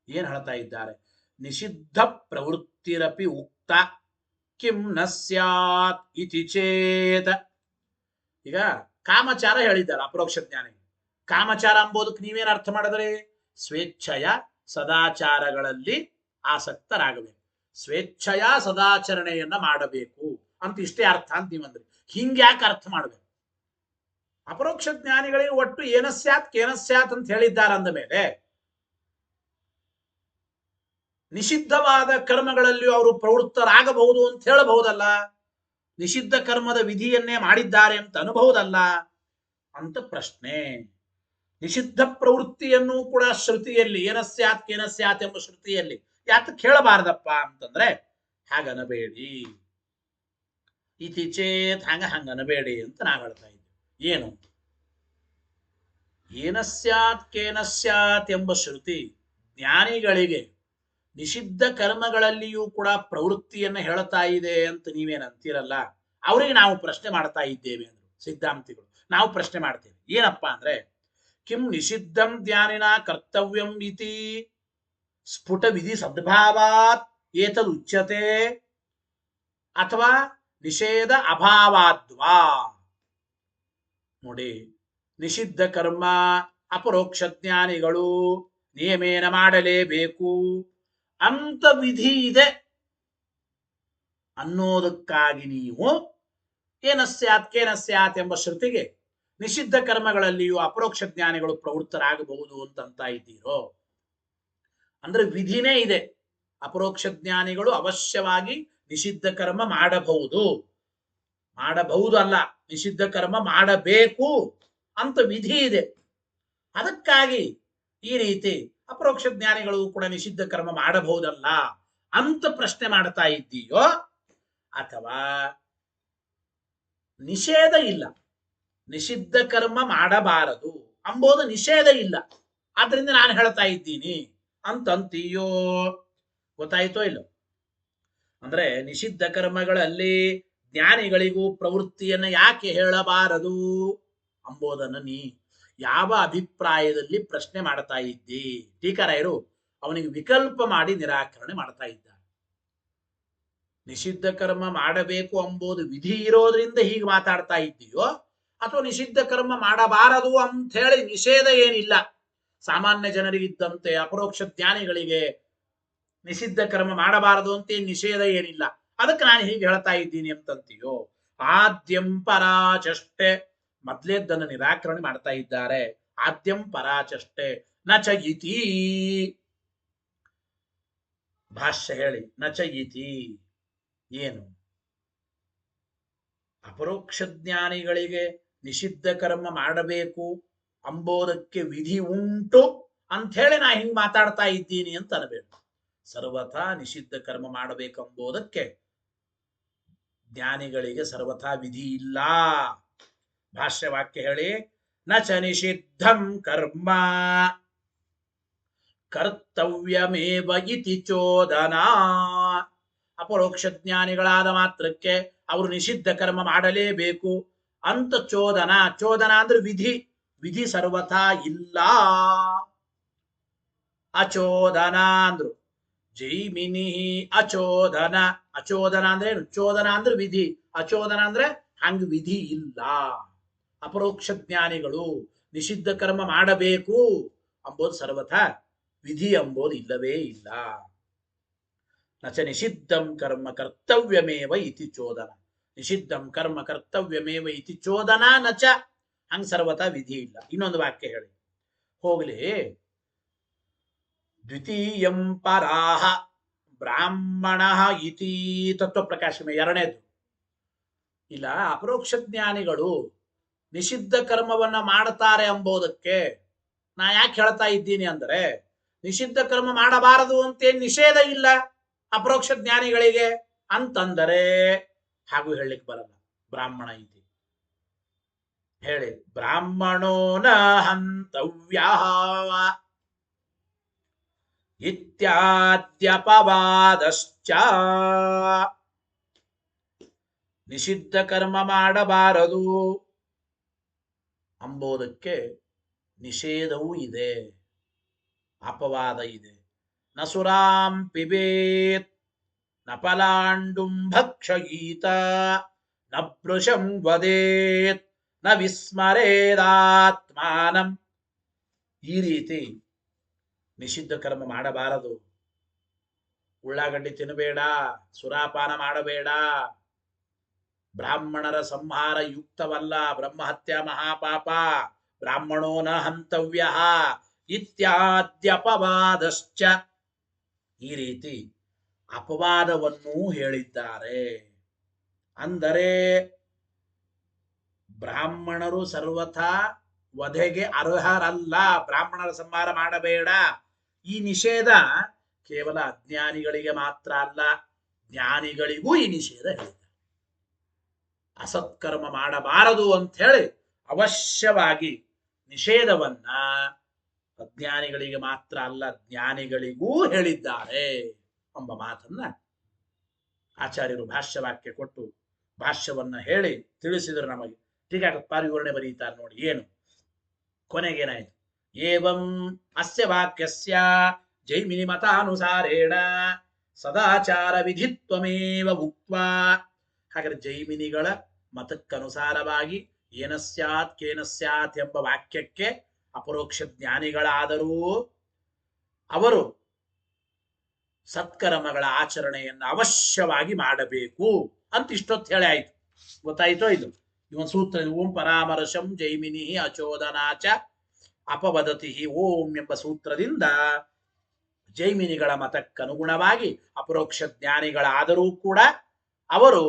ಏನ್ ಹೇಳ್ತಾ ಇದ್ದಾರೆ? ನಿಷಿದ್ಧ ಪ್ರವೃತ್ತಿರಪಿ ಉಕ್ತ ಕಿಂ ನ ಸ್ಯಾತ್ ಇತಿ ಚೇತ್. ಈಗ ಕಾಮಚಾರ ಹೇಳಿದ್ದಾರೆ ಅಪರೋಕ್ಷ ಜ್ಞಾನಿ. ಕಾಮಚಾರ ಅಂಬೋದಕ್ಕೆ ನೀವೇನು ಅರ್ಥ ಮಾಡಿದ್ರೆ? ಸ್ವೇಚ್ಛೆಯ ಸದಾಚಾರಗಳಲ್ಲಿ ಆಸಕ್ತರಾಗಬೇಕು, ಸ್ವೇಚ್ಛೆಯ ಸದಾಚರಣೆಯನ್ನ ಮಾಡಬೇಕು ಅಂತ ಇಷ್ಟೇ ಅರ್ಥ ಅಂತ ನೀವಂದ್ರಿ. ಹಿಂಗ್ಯಾಕೆ ಅರ್ಥ ಮಾಡಬೇಕು? ಅಪರೋಕ್ಷ ಜ್ಞಾನಿಗಳಿಗೆ ಒಟ್ಟು ಏನಸ್ಯಾತ್ ಕೇನಸ್ಯಾತ್ ಅಂತ ಹೇಳಿದ್ದಾರೆ ಅಂದ ಮೇಲೆ ನಿಷಿದ್ಧವಾದ ಕರ್ಮಗಳಲ್ಲಿಯೂ ಅವರು ಪ್ರವೃತ್ತರಾಗಬಹುದು ಅಂತ ಹೇಳಬಹುದಲ್ಲ, ನಿಷಿದ್ಧ ಕರ್ಮದ ವಿಧಿಯನ್ನೇ ಮಾಡಿದ್ದಾರೆ ಅಂತ ಅನ್ಬಹುದಲ್ಲ ಅಂತ ಪ್ರಶ್ನೆ. ನಿಷಿದ್ಧ ಪ್ರವೃತ್ತಿಯನ್ನು ಕೂಡ ಶ್ರುತಿಯಲ್ಲಿ ಏನಸ್ಯಾತ್ ಕೇನಸ್ಯಾತ್ ಎಂಬ ಶ್ರುತಿಯಲ್ಲಿ ಯಾತಕ್ಕೆ ಹೇಳಬಾರದಪ್ಪ ಅಂತಂದ್ರೆ ಹಾಗನಬೇಡಿ, ಇತಿ ಚೇತ್ ಹಂಗನಬೇಡಿ ಅಂತ ನಾವು ಹೇಳ್ತಾ ಇದ್ದೀವಿ. ಏನು? ಏನಸ್ಯಾತ್ ಕೇನಸ್ಯಾತ್ ಎಂಬ ಶ್ರುತಿ ಜ್ಞಾನಿಗಳಿಗೆ ನಿಷಿದ್ಧ ಕರ್ಮಗಳಲ್ಲಿಯೂ ಕೂಡ ಪ್ರವೃತ್ತಿಯನ್ನು ಹೇಳ್ತಾ ಇದೆ ಅಂತ ನೀವೇನಂತೀರಲ್ಲ, ಅವರಿಗೆ ನಾವು ಪ್ರಶ್ನೆ ಮಾಡ್ತಾ ಇದ್ದೇವೆ ಅಂದ್ರು ಸಿದ್ಧಾಂತಿಗಳು. ನಾವು ಪ್ರಶ್ನೆ ಮಾಡ್ತೇವೆ, ಏನಪ್ಪಾ ಅಂದ್ರೆ ಕಿಂ ನಿಷಿದ್ಧಂ ಜ್ಞಾನಿನ ಕರ್ತವ್ಯಂ ಇತಿ ಸ್ಫುಟ ವಿಧಿ ಸದ್ಭಾವಾತ್ ಏತದ್ ಉಚ್ಯತೆ ಅಥವಾ ನಿಷೇಧ ಅಭಾವಾದ್ವಾ. ನೋಡಿ, ನಿಷಿದ್ಧ ಕರ್ಮ ಅಪರೋಕ್ಷ ಜ್ಞಾನಿಗಳು ನಿಯಮೇನ ಮಾಡಲೇಬೇಕು ಅಂತ ವಿಧಿ ಇದೆ ಅನ್ನೋದಕ್ಕಾಗಿ ನೀವು ಏನಸ್ಯಾತ್ ಕೇನಸ್ಯಾತ್ ಎಂಬ ಶ್ರುತಿಗೆ ನಿಷಿದ್ಧ ಕರ್ಮಗಳಲ್ಲಿಯೂ ಅಪರೋಕ್ಷ ಜ್ಞಾನಿಗಳು ಪ್ರವೃತ್ತರಾಗಬಹುದು ಅಂತಂತ ಇದ್ದೀರೋ? ಅಂದ್ರೆ ವಿಧಿನೇ ಇದೆ, ಅಪರೋಕ್ಷ ಜ್ಞಾನಿಗಳು ಅವಶ್ಯವಾಗಿ ನಿಷಿದ್ಧ ಕರ್ಮ ಮಾಡಬಹುದು ಅಲ್ಲ, ನಿಷಿದ್ಧ ಕರ್ಮ ಮಾಡಬೇಕು ಅಂತ ವಿಧಿ ಇದೆ. ಅದಕ್ಕಾಗಿ ಈ ರೀತಿ ಅಪರೋಕ್ಷ ಜ್ಞಾನಿಗಳು ಕೂಡ ನಿಷಿದ್ಧ ಕರ್ಮ ಮಾಡಬಹುದಲ್ಲ ಅಂತ ಪ್ರಶ್ನೆ ಮಾಡ್ತಾ ಇದ್ದೀಯೋ, ಅಥವಾ ನಿಷೇಧ ಇಲ್ಲ, ನಿಷಿದ್ಧ ಕರ್ಮ ಮಾಡಬಾರದು ಅಂಬೋದು ನಿಷೇಧ ಇಲ್ಲ, ಆದ್ರಿಂದ ನಾನು ಹೇಳ್ತಾ ಇದ್ದೀನಿ ಅಂತಂತೀಯೋ? ಗೊತ್ತಾಯ್ತೋ ಇಲ್ಲೋ? ಅಂದ್ರೆ ನಿಷಿದ್ಧ ಕರ್ಮಗಳಲ್ಲಿ ಜ್ಞಾನಿಗಳಿಗೂ ಪ್ರವೃತ್ತಿಯನ್ನ ಯಾಕೆ ಹೇಳಬಾರದು ಅಂಬೋದನ್ನು ನೀ ಯಾವ ಅಭಿಪ್ರಾಯದಲ್ಲಿ ಪ್ರಶ್ನೆ ಮಾಡ್ತಾ ಇದ್ದಿ? ಟೀಕಾರಾಯರು ಅವನಿಗೆ ವಿಕಲ್ಪ ಮಾಡಿ ನಿರಾಕರಣೆ ಮಾಡ್ತಾ ಇದ್ದಾರೆ. ನಿಷಿದ್ಧ ಕರ್ಮ ಮಾಡಬೇಕು ಅಂಬೋದು ವಿಧಿ ಇರೋದ್ರಿಂದ ಹೀಗೆ ಮಾತಾಡ್ತಾ ಇದ್ದೀಯೋ, ಅಥವಾ ನಿಷಿದ್ಧ ಕರ್ಮ ಮಾಡಬಾರದು ಅಂತ ಹೇಳಿ ನಿಷೇಧ ಏನಿಲ್ಲ, ಸಾಮಾನ್ಯ ಜನರಿಗಿದ್ದಂತೆ ಅಪರೋಕ್ಷ ಜ್ಞಾನಿಗಳಿಗೆ ನಿಷಿದ್ಧ ಕರ್ಮ ಮಾಡಬಾರದು ಅಂತ ನಿಷೇಧ ಏನಿಲ್ಲ, ಅದಕ್ಕೆ ನಾನು ಹೀಗೆ ಹೇಳ್ತಾ ಇದ್ದೀನಿ ಅಂತಂತೀಯೋ? ಆದ್ಯಂ ಪರಾಚಷ್ಟೆ, ಮೊದ್ಲೇದ್ದನ್ನು ನಿರಾಕರಣೆ ಮಾಡ್ತಾ ಇದ್ದಾರೆ. ಆದ್ಯಂ ಪರಾಚಷ್ಟೆ ನ ಚ ಇತಿ, ಭಾಷ್ಯ ಹೇಳಿ. ನ ಚ ಇತಿ ಏನು? ಅಪರೋಕ್ಷ ಜ್ಞಾನಿಗಳಿಗೆ ನಿಷಿದ್ಧ ಕರ್ಮ ಮಾಡಬೇಕು ಅಂಬೋದಕ್ಕೆ ವಿಧಿ ಉಂಟು ಅಂತ ಹೇಳಿ ನಾ ಹಿಂಗ್ ಮಾತಾಡ್ತಾ ಇದ್ದೀನಿ ಅಂತ ಅನ್ಬೇಕು. ಸರ್ವಥಾ ನಿಷಿದ್ಧ ಕರ್ಮ ಮಾಡಬೇಕೆಂಬುದಕ್ಕೆ ಜ್ಞಾನಿಗಳಿಗೆ ಸರ್ವಥಾ ವಿಧಿ ಇಲ್ಲ. ಭಾಷ್ಯವಾಕ್ಯ ಹೇಳಿ. ನ ಚ ನಿಷಿದ್ಧಂ ಕರ್ಮ ಕರ್ತವ್ಯಮೇವ ಇತಿ ಚೋದನಾ. ಅಪರೋಕ್ಷ ಜ್ಞಾನಿಗಳಾದ ಮಾತ್ರಕ್ಕೆ ಅವರು ನಿಷಿದ್ಧ ಕರ್ಮ ಮಾಡಲೇಬೇಕು ಅಂತ ಚೋದನ. ಚೋದನ ಅಂದ್ರೆ ವಿಧಿ, ವಿಧಿ ಸರ್ವಥಾ ಇಲ್ಲ. ಅಚೋದನ ಅಂದ್ರು ಜೈಮಿನಿ. ಅಚೋದನ, ಅಚೋದನ ಅಂದ್ರೆ ಏನು? ಚೋದನ ಅಂದ್ರೆ ವಿಧಿ, ಅಚೋದನ ಅಂದ್ರೆ ಹಂಗ ವಿಧಿ ಇಲ್ಲ. ಅಪರೋಕ್ಷ ಜ್ಞಾನಿಗಳು ನಿಷಿದ್ಧ ಕರ್ಮ ಮಾಡಬೇಕು ಅಂಬೋದು ಸರ್ವಥಾ ವಿಧಿ ಎಂಬುದು ಇಲ್ಲವೇ ಇಲ್ಲ. ನಚ ನಿಷಿದ್ಧಂ ಕರ್ಮ ಕರ್ತವ್ಯಮೇವ ಇತಿ ಚೋದನ. ನಿಷಿದ್ಧಂ ಕರ್ಮ ಕರ್ತವ್ಯಮೇವ ಇತಿ ಚೋದನ ನಚ, ಹಂಗ ಸರ್ವಥಾ ವಿಧಿ ಇಲ್ಲ. ಇನ್ನೊಂದು ವಾಕ್ಯ ಹೇಳಿ ಹೋಗ್ಲಿ. ದ್ವಿತೀಯಂ ಪರಾಹ ಬ್ರಾಹ್ಮಣ ಇತಿ ತತ್ವ ಪ್ರಕಾಶಮೆ. ಎರಡನೇದು ಇಲ್ಲ, ಅಪರೋಕ್ಷ ಜ್ಞಾನಿಗಳು ನಿಷಿದ್ಧ ಕರ್ಮವನ್ನ ಮಾಡ್ತಾರೆ ಎಂಬುದಕ್ಕೆ ನಾ ಯಾಕೆ ಹೇಳ್ತಾ ಇದ್ದೀನಿ ಅಂದ್ರೆ, ನಿಷಿದ್ಧ ಕರ್ಮ ಮಾಡಬಾರದು ಅಂತೇನು ನಿಷೇಧ ಇಲ್ಲ ಅಪರೋಕ್ಷ ಜ್ಞಾನಿಗಳಿಗೆ ಅಂತಂದರೆ ಹಾಗೂ ಹೇಳಲಿಕ್ಕೆ ಬರಲ್ಲ. ಬ್ರಾಹ್ಮಣ ಇತಿ ಹೇಳಿ. ಬ್ರಾಹ್ಮಣೋ ನ ಹಂತವ್ಯ ಇತ್ಯಾದ್ಯಪವಾದಶ್ಚ. ನಿಷಿದ್ಧ ಕರ್ಮ ಮಾಡಬಾರದು ಅಂಬೋದಕ್ಕೆ ನಿಷೇಧವೂ ಇದೆ, ಅಪವಾದ ಇದೆ. ನ ಸುರಾಂ ಪಿಬೇತ್ ನ ಫಲಾಂಡುಂ ಭಕ್ಷಯೀತ ನ ಭೃಶಂ ವದೇತ್ ನ ವಿಸ್ಮರೇದಾತ್ಮಾನಂ. ಈ ರೀತಿ ನಿಷಿದ್ಧ ಕರ್ಮ ಮಾಡಬಾರದು. ಉಳ್ಳಾಗಡ್ಡಿ ತಿನ್ನಬೇಡ, ಸುರಾಪಾನ ಮಾಡಬೇಡ, ಬ್ರಾಹ್ಮಣರ ಸಂಹಾರ ಯುಕ್ತವಲ್ಲ, ಬ್ರಹ್ಮಹತ್ಯ ಮಹಾಪಾಪ, ಬ್ರಾಹ್ಮಣೋ ನ ಹಂತವ್ಯ ಇತ್ಯಾದ್ಯಪವಾದಶ್ಚ. ಈ ರೀತಿ ಅಪವಾದವನ್ನೂ ಹೇಳಿದ್ದಾರೆ. ಅಂದರೆ ಬ್ರಾಹ್ಮಣರು ಸರ್ವಥಾ ವಧೆಗೆ ಅರ್ಹರಲ್ಲ, ಬ್ರಾಹ್ಮಣರ ಸಂಹಾರ ಮಾಡಬೇಡ. ಈ ನಿಷೇಧ ಕೇವಲ ಅಜ್ಞಾನಿಗಳಿಗೆ ಮಾತ್ರ ಅಲ್ಲ, ಜ್ಞಾನಿಗಳಿಗೂ ಈ ನಿಷೇಧ ಹೇಳಿದ್ದಾರೆ. ಅಸತ್ಕರ್ಮ ಮಾಡಬಾರದು ಅಂತ ಹೇಳಿ ಅವಶ್ಯವಾಗಿ ನಿಷೇಧವನ್ನ ಅಜ್ಞಾನಿಗಳಿಗೆ ಮಾತ್ರ ಅಲ್ಲ, ಜ್ಞಾನಿಗಳಿಗೂ ಹೇಳಿದ್ದಾರೆ ಎಂಬ ಮಾತನ್ನ ಆಚಾರ್ಯರು ಭಾಷ್ಯವಾಕ್ಯ ಕೊಟ್ಟು ಭಾಷ್ಯವನ್ನ ಹೇಳಿ ತಿಳಿಸಿದರು ನಮಗೆ. ಟೀಕಾಕೃತ್ಪಾದ ವಿವರಣೆ ಬರೀತಾರೆ ನೋಡಿ. ಏನು ಕೊನೆಗೇನಾಯ್ತು? ಏವಂ ಅಸ್ಯ ವಾಕ್ಯಸ್ಯ ಜೈಮಿನಿ ಮತಾನುಸಾರೇಣ ಸದಾಚಾರ ವಿಧಿತ್ವಮೇವ ಉಕ್ತ್ವಾ. ಹಾಗಾದ್ರೆ ಜೈಮಿನಿಗಳ ಮತಕ್ಕನುಸಾರವಾಗಿ ಏನ ಸ್ಯಾತ್ ಕೇನ ಸ್ಯಾತ್ ಎಂಬ ವಾಕ್ಯಕ್ಕೆ ಅಪರೋಕ್ಷ ಜ್ಞಾನಿಗಳಾದರೂ ಅವರು ಸತ್ಕರ್ಮಗಳ ಆಚರಣೆಯನ್ನು ಅವಶ್ಯವಾಗಿ ಮಾಡಬೇಕು ಅಂತ ಇಷ್ಟೊತ್ತು ಹೇಳಿ ಆಯ್ತು. ಗೊತ್ತಾಯ್ತೋ ಇದು? ಇವನ್ ಸೂತ್ರ. ಓಂ ಪರಾಮರ್ಶಂ ಜೈಮಿನಿ ಅಚೋದನಾಚ ಅಪವದತಿ ಓಂ ಎಂಬ ಸೂತ್ರದಿಂದ ಜೈಮಿನಿಗಳ ಮತಕ್ಕನುಗುಣವಾಗಿ ಅಪರೋಕ್ಷ ಜ್ಞಾನಿಗಳಾದರೂ ಕೂಡ ಅವರು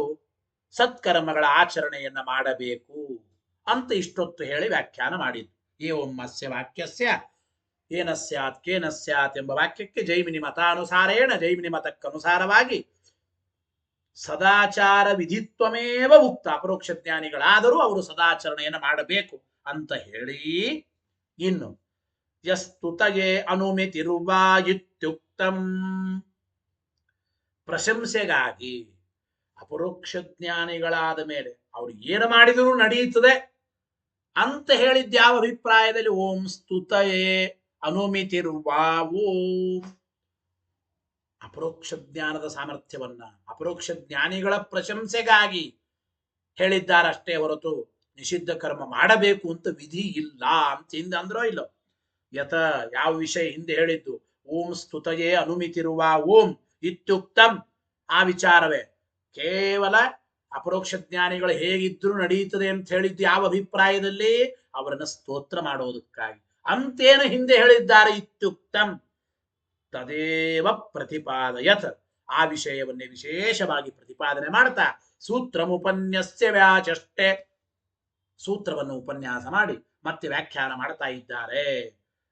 ಸತ್ಕರ್ಮಗಳ ಆಚರಣೆಯನ್ನ ಮಾಡಬೇಕು ಅಂತ ಇಷ್ಟೊತ್ತು ಹೇಳಿ ವ್ಯಾಖ್ಯಾನ ಮಾಡಿದ್ರು. ಏವಂ ಅಸ್ಯ ವಾಕ್ಯಸ್ಯ ಏನ ಸ್ಯಾತ್ ಕೇನ ಸ್ಯಾತ್ ಎಂಬ ವಾಕ್ಯಕ್ಕೆ ಜೈಮಿನಿ ಮತಾನುಸಾರೇಣ ಜೈಮಿನಿ ಮತಕ್ಕನುಸಾರವಾಗಿ ಸದಾಚಾರ ವಿಧಿತ್ವಮೇವ ಉಕ್ತ. ಅಪರೋಕ್ಷ ಜ್ಞಾನಿಗಳಾದರೂ ಅವರು ಸದಾಚರಣೆಯನ್ನು ಮಾಡಬೇಕು ಅಂತ ಹೇಳಿ, ಇನ್ನು ಯಸ್ತುತಯೇ ಅನುಮಿತಿರುವ ಇತ್ಯುಕ್ತಂ, ಪ್ರಶಂಸೆಗಾಗಿ ಅಪರೋಕ್ಷ ಜ್ಞಾನಿಗಳಾದ ಮೇಲೆ ಅವರು ಏನು ಮಾಡಿದರೂ ನಡೆಯುತ್ತದೆ ಅಂತ ಹೇಳಿದ್ದ ಯಾವ ಅಭಿಪ್ರಾಯದಲ್ಲಿ? ಓಂ ಸ್ತುತಯೇ ಅನುಮಿತಿರುವ, ಓಂ ಅಪರೋಕ್ಷ ಜ್ಞಾನದ ಸಾಮರ್ಥ್ಯವನ್ನ ಅಪರೋಕ್ಷ ಜ್ಞಾನಿಗಳ ಪ್ರಶಂಸೆಗಾಗಿ ಹೇಳಿದ್ದಾರಷ್ಟೇ ಹೊರತು ನಿಷಿದ್ಧ ಕರ್ಮ ಮಾಡಬೇಕು ಅಂತ ವಿಧಿ ಇಲ್ಲ ಅಂತ ಹಿಂದೆ ಅಂದ್ರೋ ಇಲ್ಲೋ? ಯಥ ಯಾವ ವಿಷಯ ಹಿಂದೆ ಹೇಳಿದ್ದು? ಓಂ ಸ್ತುತಯೇ ಅನುಮಿತಿರುವ ಓಂ ಇತ್ಯುಕ್ತಂ, ಆ ವಿಚಾರವೇ. ಕೇವಲ ಅಪರೋಕ್ಷ ಜ್ಞಾನಿಗಳು ಹೇಗಿದ್ರು ನಡೆಯುತ್ತದೆ ಅಂತ ಹೇಳಿದ್ದು ಯಾವ ಅಭಿಪ್ರಾಯದಲ್ಲಿ? ಅವರನ್ನ ಸ್ತೋತ್ರ ಮಾಡೋದಕ್ಕಾಗಿ. ಅಂತೇನು ಹಿಂದೆ ಹೇಳಿದ್ದಾರೆ? ಇತ್ಯುಕ್ತಂ ತದೇವ ಪ್ರತಿಪಾದಯತ್, ಆ ವಿಷಯವನ್ನೇ ವಿಶೇಷವಾಗಿ ಪ್ರತಿಪಾದನೆ ಮಾಡ್ತಾ ಸೂತ್ರಮುಪನ್ಯಸ್ಯ ವ್ಯಾಚಷ್ಟೆ, ಸೂತ್ರವನ್ನು ಉಪನ್ಯಾಸ ಮಾಡಿ ಮತ್ತೆ ವ್ಯಾಖ್ಯಾನ ಮಾಡ್ತಾ ಇದ್ದಾರೆ.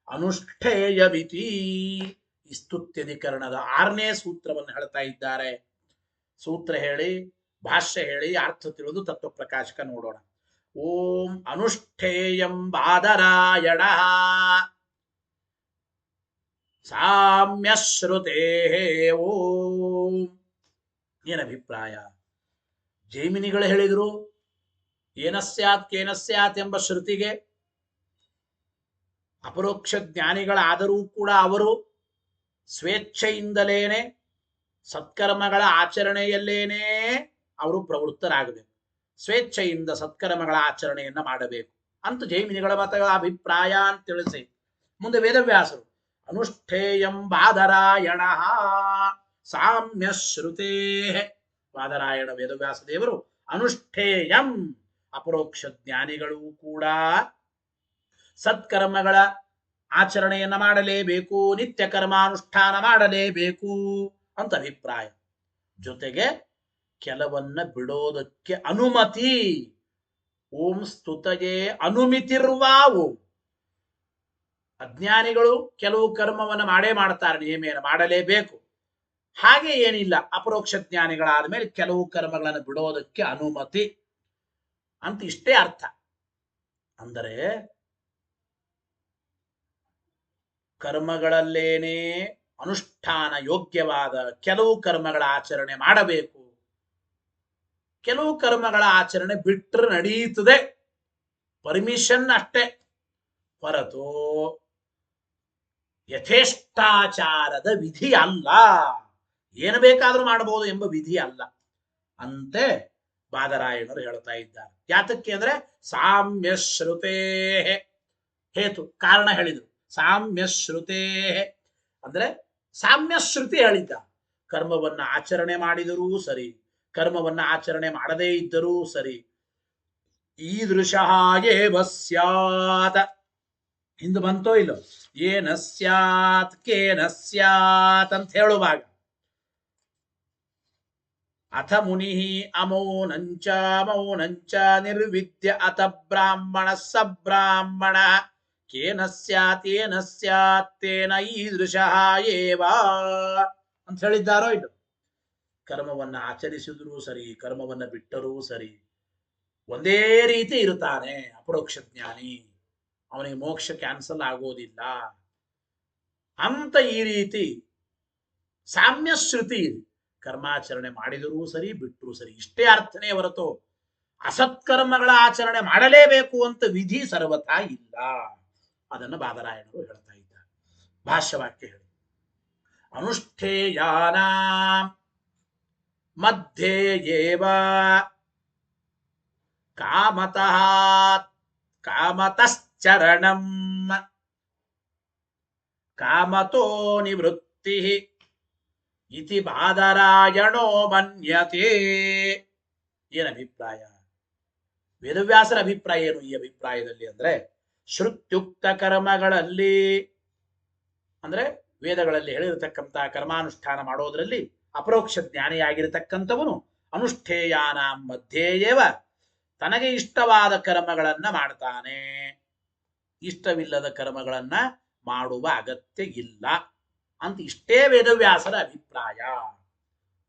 ಅನುಷ್ಠೇಯವಿತಿ, ಈ ಸ್ತುತ್ಯಧಿಕರಣದ 6ನೇ ಸೂತ್ರವನ್ನು ಹೇಳ್ತಾ ಇದ್ದಾರೆ. ಸೂತ್ರ ಹೇಳಿ ಭಾಷ್ಯ ಹೇಳಿ ಅರ್ಥ ತಿಳಿದು ತತ್ವ ಪ್ರಕಾಶಕ ನೋಡೋಣ. ಓಂ ಅನುಷ್ಠೇಯಂ ಬಾದರಾಯಣ ಸಾಮ್ಯಶ್ರುತೇ. ಓಂ, ಏನಭಿಪ್ರಾಯ? ಜೈಮಿನಿಗಳು ಹೇಳಿದ್ರು ಏನಸ್ಯಾತ್ ಕೇನಸ್ಯಾತ್ ಎಂಬ ಶ್ರುತಿಗೆ ಅಪರೋಕ್ಷ ಜ್ಞಾನಿಗಳಾದರೂ ಕೂಡ ಅವರು ಸ್ವೇಚ್ಛೆಯಿಂದಲೇನೆ ಸತ್ಕರ್ಮಗಳ ಆಚರಣೆಯಲ್ಲೇನೆ ಅವರು ಪ್ರವೃತ್ತರಾಗಬೇಕು, ಸ್ವೇಚ್ಛೆಯಿಂದ ಸತ್ಕರ್ಮಗಳ ಆಚರಣೆಯನ್ನ ಮಾಡಬೇಕು ಅಂತ ಜೈಮಿನಿಗಳ ಮತ ಅಭಿಪ್ರಾಯ ಅಂತ ತಿಳಿಸಿ, ಮುಂದೆ ವೇದವ್ಯಾಸರು ಅನುಷ್ಠೇಯಂ ಬಾದರಾಯಣ ಸಾಮ್ಯ ಶ್ರುತೇ, ಬಾದರಾಯಣ ವೇದವ್ಯಾಸ ದೇವರು ಅನುಷ್ಠೇಯಂ, ಅಪರೋಕ್ಷ ಜ್ಞಾನಿಗಳು ಕೂಡ ಸತ್ಕರ್ಮಗಳ ಆಚರಣೆಯನ್ನ ಮಾಡಲೇಬೇಕು, ನಿತ್ಯ ಕರ್ಮಾನುಷ್ಠಾನ ಮಾಡಲೇಬೇಕು ಅಂತ ಅಭಿಪ್ರಾಯ. ಜೊತೆಗೆ ಕೆಲವನ್ನ ಬಿಡೋದಕ್ಕೆ ಅನುಮತಿ. ಓಂ ಸ್ತುತಯೇ ಅನುಮಿತಿರುವ ಓಂ, ಅಜ್ಞಾನಿಗಳು ಕೆಲವು ಕರ್ಮವನ್ನು ಮಾಡೇ ಮಾಡ್ತಾರೆ, ನೇಮೇನ ಮಾಡಲೇಬೇಕು. ಹಾಗೆ ಏನಿಲ್ಲ, ಅಪರೋಕ್ಷ ಜ್ಞಾನಿಗಳಾದ ಮೇಲೆ ಕೆಲವು ಕರ್ಮಗಳನ್ನು ಬಿಡೋದಕ್ಕೆ ಅನುಮತಿ ಅಂತ ಇಷ್ಟೇ ಅರ್ಥ. ಅಂದರೆ ಕರ್ಮಗಳಲ್ಲೇನೆ ಅನುಷ್ಠಾನ ಯೋಗ್ಯವಾದ ಕೆಲವು ಕರ್ಮಗಳ ಆಚರಣೆ ಮಾಡಬೇಕು, ಕೆಲವು ಕರ್ಮಗಳ ಆಚರಣೆ ಬಿಟ್ಟರೆ ನಡೆಯುತ್ತದೆ, ಪರ್ಮಿಷನ್ ಅಷ್ಟೇ ಹೊರತು ಯಥೇಷ್ಟಾಚಾರದ ವಿಧಿ ಅಲ್ಲ, ಏನು ಬೇಕಾದ್ರೂ ಮಾಡಬಹುದು ಎಂಬ ವಿಧಿ ಅಲ್ಲ ಅಂತೆ ಬಾದರಾಯಣರು ಹೇಳ್ತಾ ಇದ್ದಾರೆ. ಯಾತಕ್ಕೆ ಅಂದ್ರೆ ಸಾಮ್ಯ ಶ್ರುತೇ, ಹೇತು ಕಾರಣ ಹೇಳಿದ್ರು. ಸಾಮ್ಯ ಶ್ರುತೇ ಅಂದ್ರೆ ಸಾಮ್ಯ ಶ್ರುತಿ ಹೇಳಿದ್ದ, ಕರ್ಮವನ್ನ ಆಚರಣೆ ಮಾಡಿದರೂ ಸರಿ, ಕರ್ಮವನ್ನ ಆಚರಣೆ ಮಾಡದೇ ಇದ್ದರೂ ಸರಿ, ಈದೃಶಃ ಏವ ಸ್ಯಾತ್, ಹಿಂದೆ ಬಂತೋ ಇಲ್ಲೋ, ಏನ ಸ್ಯಾತ್ ಕೇನ ಸ್ಯಾತ್ ಅಂತ ಹೇಳುವಾಗ ಅಥ ಮುನಿ ಅಮೌನಂಚ ಮೌನಂಚ ನಿರ್ವಿದ್ಯ ಅಥ ಬ್ರಾಹ್ಮಣ ಸಬ್ರಾಹ್ಮಣ ಕೇನ ಸ್ಯಾತ್ ಏನ ಸ್ಯಾತ್ ತೇನ ಈದೃಶಃ ಏವ ಅಂತ ಹೇಳಿದ್ದಾರೋ ಇದು. ಕರ್ಮವನ್ನ ಆಚರಿಸಿದರೂ ಸರಿ, ಕರ್ಮವನ್ನ ಬಿಟ್ಟರೂ ಸರಿ, ಒಂದೇ ರೀತಿ ಇರುತ್ತಾನೆ ಅಪರೋಕ್ಷ ಜ್ಞಾನಿ, ಅವನಿಗೆ ಮೋಕ್ಷ ಕ್ಯಾನ್ಸಲ್ ಆಗೋದಿಲ್ಲ ಅಂತ ಈ ರೀತಿ ಸಾಮ್ಯ ಶ್ರುತಿ ಇದೆ. ಕರ್ಮಾಚರಣೆ ಮಾಡಿದರೂ ಸರಿ, ಬಿಟ್ಟರೂ ಸರಿ, ಇಷ್ಟೇ ಅರ್ಥನೇ ಹೊರತು ಅಸತ್ಕರ್ಮಗಳ ಆಚರಣೆ ಮಾಡಲೇಬೇಕು ಅಂತ ವಿಧಿ ಸರ್ವಥಾ ಇಲ್ಲ. ಅದನ್ನು ಬಾದರಾಯಣರು ಹೇಳ್ತಾ ಇದ್ದಾರೆ. ಭಾಷ್ಯವಾಕ್ಯ ಹೇಳಿ, ಅನುಷ್ಠೇಯಾನ ಮಧ್ಯೆ ಏವ ಕಾಮತಃ ಕಾಮತಶ್ಚರಣಂ ಕಾಮತೋ ನಿವೃತ್ತಿ ಇತಿ ಬಾದರಾಯಣೋ ಮನ್ಯತೆ. ಏನಭಿಪ್ರಾಯ? ವೇದವ್ಯಾಸರ ಅಭಿಪ್ರಾಯ ಏನು ಈ ಅಭಿಪ್ರಾಯದಲ್ಲಿ ಅಂದ್ರೆ, ಶ್ರುತ್ಯುಕ್ತ ಕರ್ಮಗಳಲ್ಲಿ ಅಂದ್ರೆ ವೇದಗಳಲ್ಲಿ ಹೇಳಿರತಕ್ಕಂಥ ಕರ್ಮಾನುಷ್ಠಾನ ಮಾಡೋದ್ರಲ್ಲಿ ಅಪರೋಕ್ಷ ಜ್ಞಾನಿಯಾಗಿರತಕ್ಕಂಥವನು ಅನುಷ್ಠೇಯಾನ ಮಧ್ಯೇಯವ ತನಗೆ ಇಷ್ಟವಾದ ಕರ್ಮಗಳನ್ನ ಮಾಡ್ತಾನೆ. ಇಷ್ಟವಿಲ್ಲದ ಕರ್ಮಗಳನ್ನ ಮಾಡುವ ಅಗತ್ಯ ಇಲ್ಲ ಅಂತ ಇಷ್ಟೇ ವೇದವ್ಯಾಸರ ಅಭಿಪ್ರಾಯ.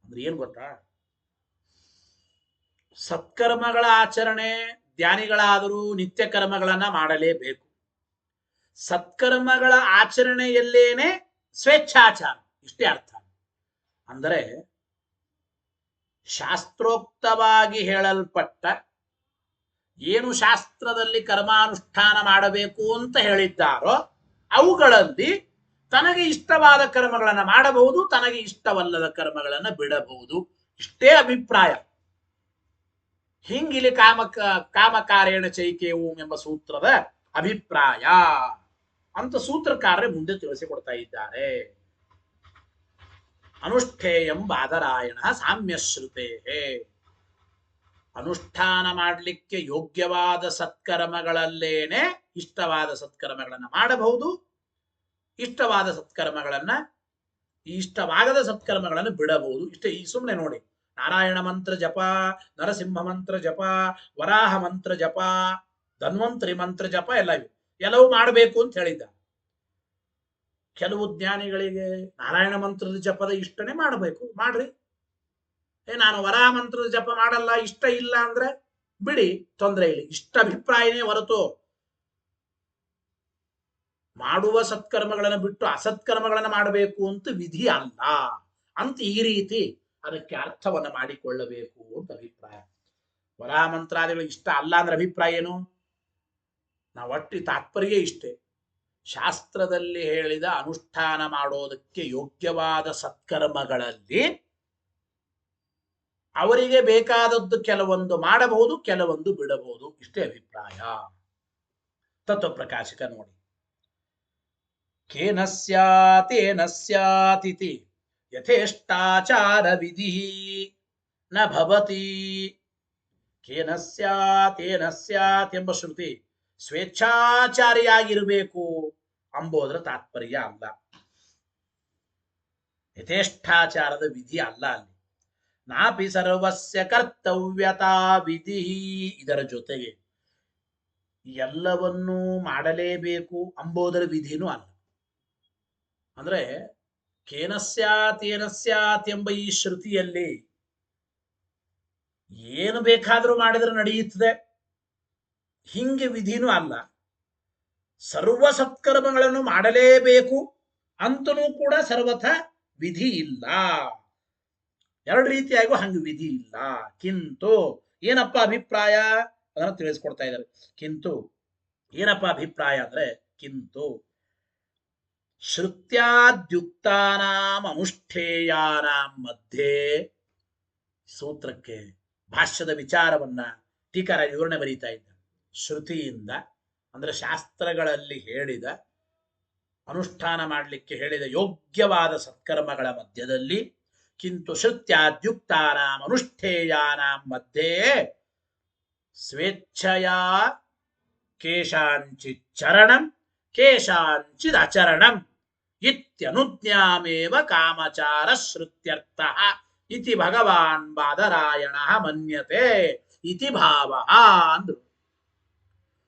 ಅಂದ್ರೆ ಏನ್ ಗೊತ್ತಾ, ಸತ್ಕರ್ಮಗಳ ಆಚರಣೆ ಧ್ಯಾನಿಗಳಾದರೂ ನಿತ್ಯ ಕರ್ಮಗಳನ್ನ ಮಾಡಲೇಬೇಕು. ಸತ್ಕರ್ಮಗಳ ಆಚರಣೆಯಲ್ಲೇನೆ ಸ್ವೇಚ್ಛಾಚಾರ, ಇಷ್ಟೇ ಅರ್ಥ. ಅಂದರೆ ಶಾಸ್ತ್ರೋಕ್ತವಾಗಿ ಹೇಳಲ್ಪಟ್ಟ ಏನು ಶಾಸ್ತ್ರದಲ್ಲಿ ಕರ್ಮಾನುಷ್ಠಾನ ಮಾಡಬೇಕು ಅಂತ ಹೇಳಿದ್ದಾರೋ ಅವುಗಳಲ್ಲಿ ತನಗೆ ಇಷ್ಟವಾದ ಕರ್ಮಗಳನ್ನು ಮಾಡಬಹುದು, ತನಗೆ ಇಷ್ಟವಲ್ಲದ ಕರ್ಮಗಳನ್ನು ಬಿಡಬಹುದು, ಇಷ್ಟೇ ಅಭಿಪ್ರಾಯ. ಹಿಂಗಿಲಿ ಕಾಮಕಾರೇಣ ಚೈಕೆ ಓಂ ಎಂಬ ಸೂತ್ರದ ಅಭಿಪ್ರಾಯ ಅಂತ ಸೂತ್ರಕಾರರೇ ಮುಂದೆ ತಿಳಿಸಿಕೊಡ್ತಾ ಇದ್ದಾರೆ. ಅನುಷ್ಠೇಯಂ ಬಾದರಾಯಣ ಸಾಮ್ಯಶ್ರುತೆ, ಅನುಷ್ಠಾನ ಮಾಡಲಿಕ್ಕೆ ಯೋಗ್ಯವಾದ ಸತ್ಕರ್ಮಗಳಲ್ಲೇನೆ ಇಷ್ಟವಾದ ಸತ್ಕರ್ಮಗಳನ್ನ ಮಾಡಬಹುದು, ಇಷ್ಟವಾದ ಸತ್ಕರ್ಮಗಳನ್ನ ಇಷ್ಟವಾಗದ ಸತ್ಕರ್ಮಗಳನ್ನು ಬಿಡಬಹುದು. ಇಷ್ಟೇ. ಈ ಸುಮ್ಮನೆ ನೋಡಿ, ನಾರಾಯಣ ಮಂತ್ರ ಜಪ, ನರಸಿಂಹ ಮಂತ್ರ ಜಪ, ವರಾಹ ಮಂತ್ರ ಜಪ, ಧನ್ವಂತರಿ ಮಂತ್ರ ಜಪ ಎಲ್ಲವೂ ಮಾಡಬೇಕು ಅಂತ ಹೇಳಿದ್ದ. ಕೆಲವು ಜ್ಞಾನಿಗಳಿಗೆ ನಾರಾಯಣ ಮಂತ್ರದ ಜಪದ ಇಷ್ಟನೇ ಮಾಡಬೇಕು, ಮಾಡ್ರಿ. ನಾನು ವರಾಹ ಮಂತ್ರದ ಜಪ ಮಾಡಲ್ಲ, ಇಷ್ಟ ಇಲ್ಲ ಅಂದ್ರೆ ಬಿಡಿ, ತೊಂದರೆ ಇಲ್ಲ. ಇಷ್ಟ ಅಭಿಪ್ರಾಯನೇ ಹೊರತು ಮಾಡುವ ಸತ್ಕರ್ಮಗಳನ್ನು ಬಿಟ್ಟು ಅಸತ್ಕರ್ಮಗಳನ್ನು ಮಾಡಬೇಕು ಅಂತ ವಿಧಿ ಅಲ್ಲ ಅಂತ ಈ ರೀತಿ ಅದಕ್ಕೆ ಅರ್ಥವನ್ನ ಮಾಡಿಕೊಳ್ಳಬೇಕು ಅಂತ ಅಭಿಪ್ರಾಯ. ವರಾಹ ಮಂತ್ರಾದಿಗಳು ಇಷ್ಟ ಅಲ್ಲ ಅಂದ್ರೆ ಅಭಿಪ್ರಾಯ ಏನು? ನಾವು ಒಟ್ಟಿ ತಾತ್ಪರ್ಯ ಇಷ್ಟೇ, ಶಾಸ್ತ್ರದಲ್ಲಿ ಹೇಳಿದ ಅನುಷ್ಠಾನ ಮಾಡೋದಕ್ಕೆ ಯೋಗ್ಯವಾದ ಸತ್ಕರ್ಮಗಳಲ್ಲಿ ಅವರಿಗೆ ಬೇಕಾದದ್ದು ಕೆಲವೊಂದು ಮಾಡಬಹುದು, ಕೆಲವೊಂದು ಬಿಡಬಹುದು, ಇಷ್ಟೇ ಅಭಿಪ್ರಾಯ. ತತ್ವಪ್ರಕಾಶಕ ನೋಡಿ, ಕೇನ ಸ್ಯಾತೇನ ಸ್ಯಾತಿತಿ ಯಥೇಷ್ಟಾಚಾರ ವಿಧಿ ನ ಭವತಿ. ಕೇನ ಸ್ಯಾತೇನ ಸ್ಯಾತ್ ಎಂಬ ಶ್ರುತಿ ಸ್ವೇಚ್ಛಾಚಾರಿಯಾಗಿರಬೇಕು ಅಂಬೋದರ ತಾತ್ಪರ್ಯ ಅಲ್ಲ, ಯಥೇಷ್ಟಾಚಾರದ ವಿಧಿ ಅಲ್ಲ ಅಲ್ಲಿ. ನಾಪಿ ಸರ್ವಸ್ಯ ಕರ್ತವ್ಯತಾ ವಿಧಿ, ಇದರ ಜೊತೆಗೆ ಎಲ್ಲವನ್ನೂ ಮಾಡಲೇಬೇಕು ಅಂಬೋದರ ವಿಧಿನೂ ಅಲ್ಲ. ಅಂದ್ರೆ ಕೇನ ಸ್ಯಾತ್ ಏನ ಸ್ಯಾತ್ ಎಂಬ ಈ ಶ್ರುತಿಯಲ್ಲಿ ಏನು ಬೇಕಾದರೂ ಮಾಡಿದ್ರೆ ನಡೆಯುತ್ತದೆ ಹಿಂಗೆ ವಿಧಿನೂ ಅಲ್ಲ. ಸರ್ವ ಸತ್ಕರ್ಮಗಳನ್ನು ಮಾಡಲೇಬೇಕು ಅಂತನೂ ಕೂಡ ಸರ್ವಥ ವಿಧಿ ಇಲ್ಲ. ಎರಡು ರೀತಿಯಾಗೂ ಹಂಗೆ ವಿಧಿ ಇಲ್ಲ. ಕಿಂತು ಏನಪ್ಪ ಅಭಿಪ್ರಾಯ ಅದನ್ನು ತಿಳಿಸ್ಕೊಡ್ತಾ ಇದ್ದಾರೆ. ಕಿಂತು ಏನಪ್ಪ ಅಭಿಪ್ರಾಯ ಅಂದ್ರೆ, ಕಿಂತು ಶ್ರುತ್ಯಾದ್ಯುಕ್ತಾನಾಂ ಅನುಷ್ಠೇಯಾನಾಂ ಮಧ್ಯೆ, ಸೂತ್ರಕ್ಕೆ ಭಾಷ್ಯದ ವಿಚಾರವನ್ನ ಟೀಕಾರ ವಿವರಣೆ ಬರೀತಾ ಇದ್ದ. ಶ್ರುತಿಯಿಂದ ಅಂದ್ರೆ ಶಾಸ್ತ್ರಗಳಲ್ಲಿ ಹೇಳಿದ ಅನುಷ್ಠಾನ ಮಾಡಲಿಕ್ಕೆ ಹೇಳಿದ ಯೋಗ್ಯವಾದ ಸತ್ಕರ್ಮಗಳ ಮಧ್ಯದಲ್ಲಿ, ಕಿಂತು ಶ್ರುತ್ಯಾದ್ಯುಕ್ತಾನಾಂ ಅನುಷ್ಠೇಯಾನಾಂ ಮಧ್ಯೆ ಸ್ವೇಚ್ಛೆಯ ಕೇಶಾಂಚಿತ್ ಚರಣಂ ಕೇಶಾಂಚಿದ್ ಅಚರಣಂ ಇತ್ಯನುಜ್ಞಾಮೇವ ಕಾಮಚಾರ ಶ್ರುತ್ಯರ್ಥಃ ಇತಿ ಭಗವಾನ್ ಬಾದರಾಯಣಃ ಮನ್ಯತೆ ಇತಿ ಭಾವಃ ಅಂದ್ರು.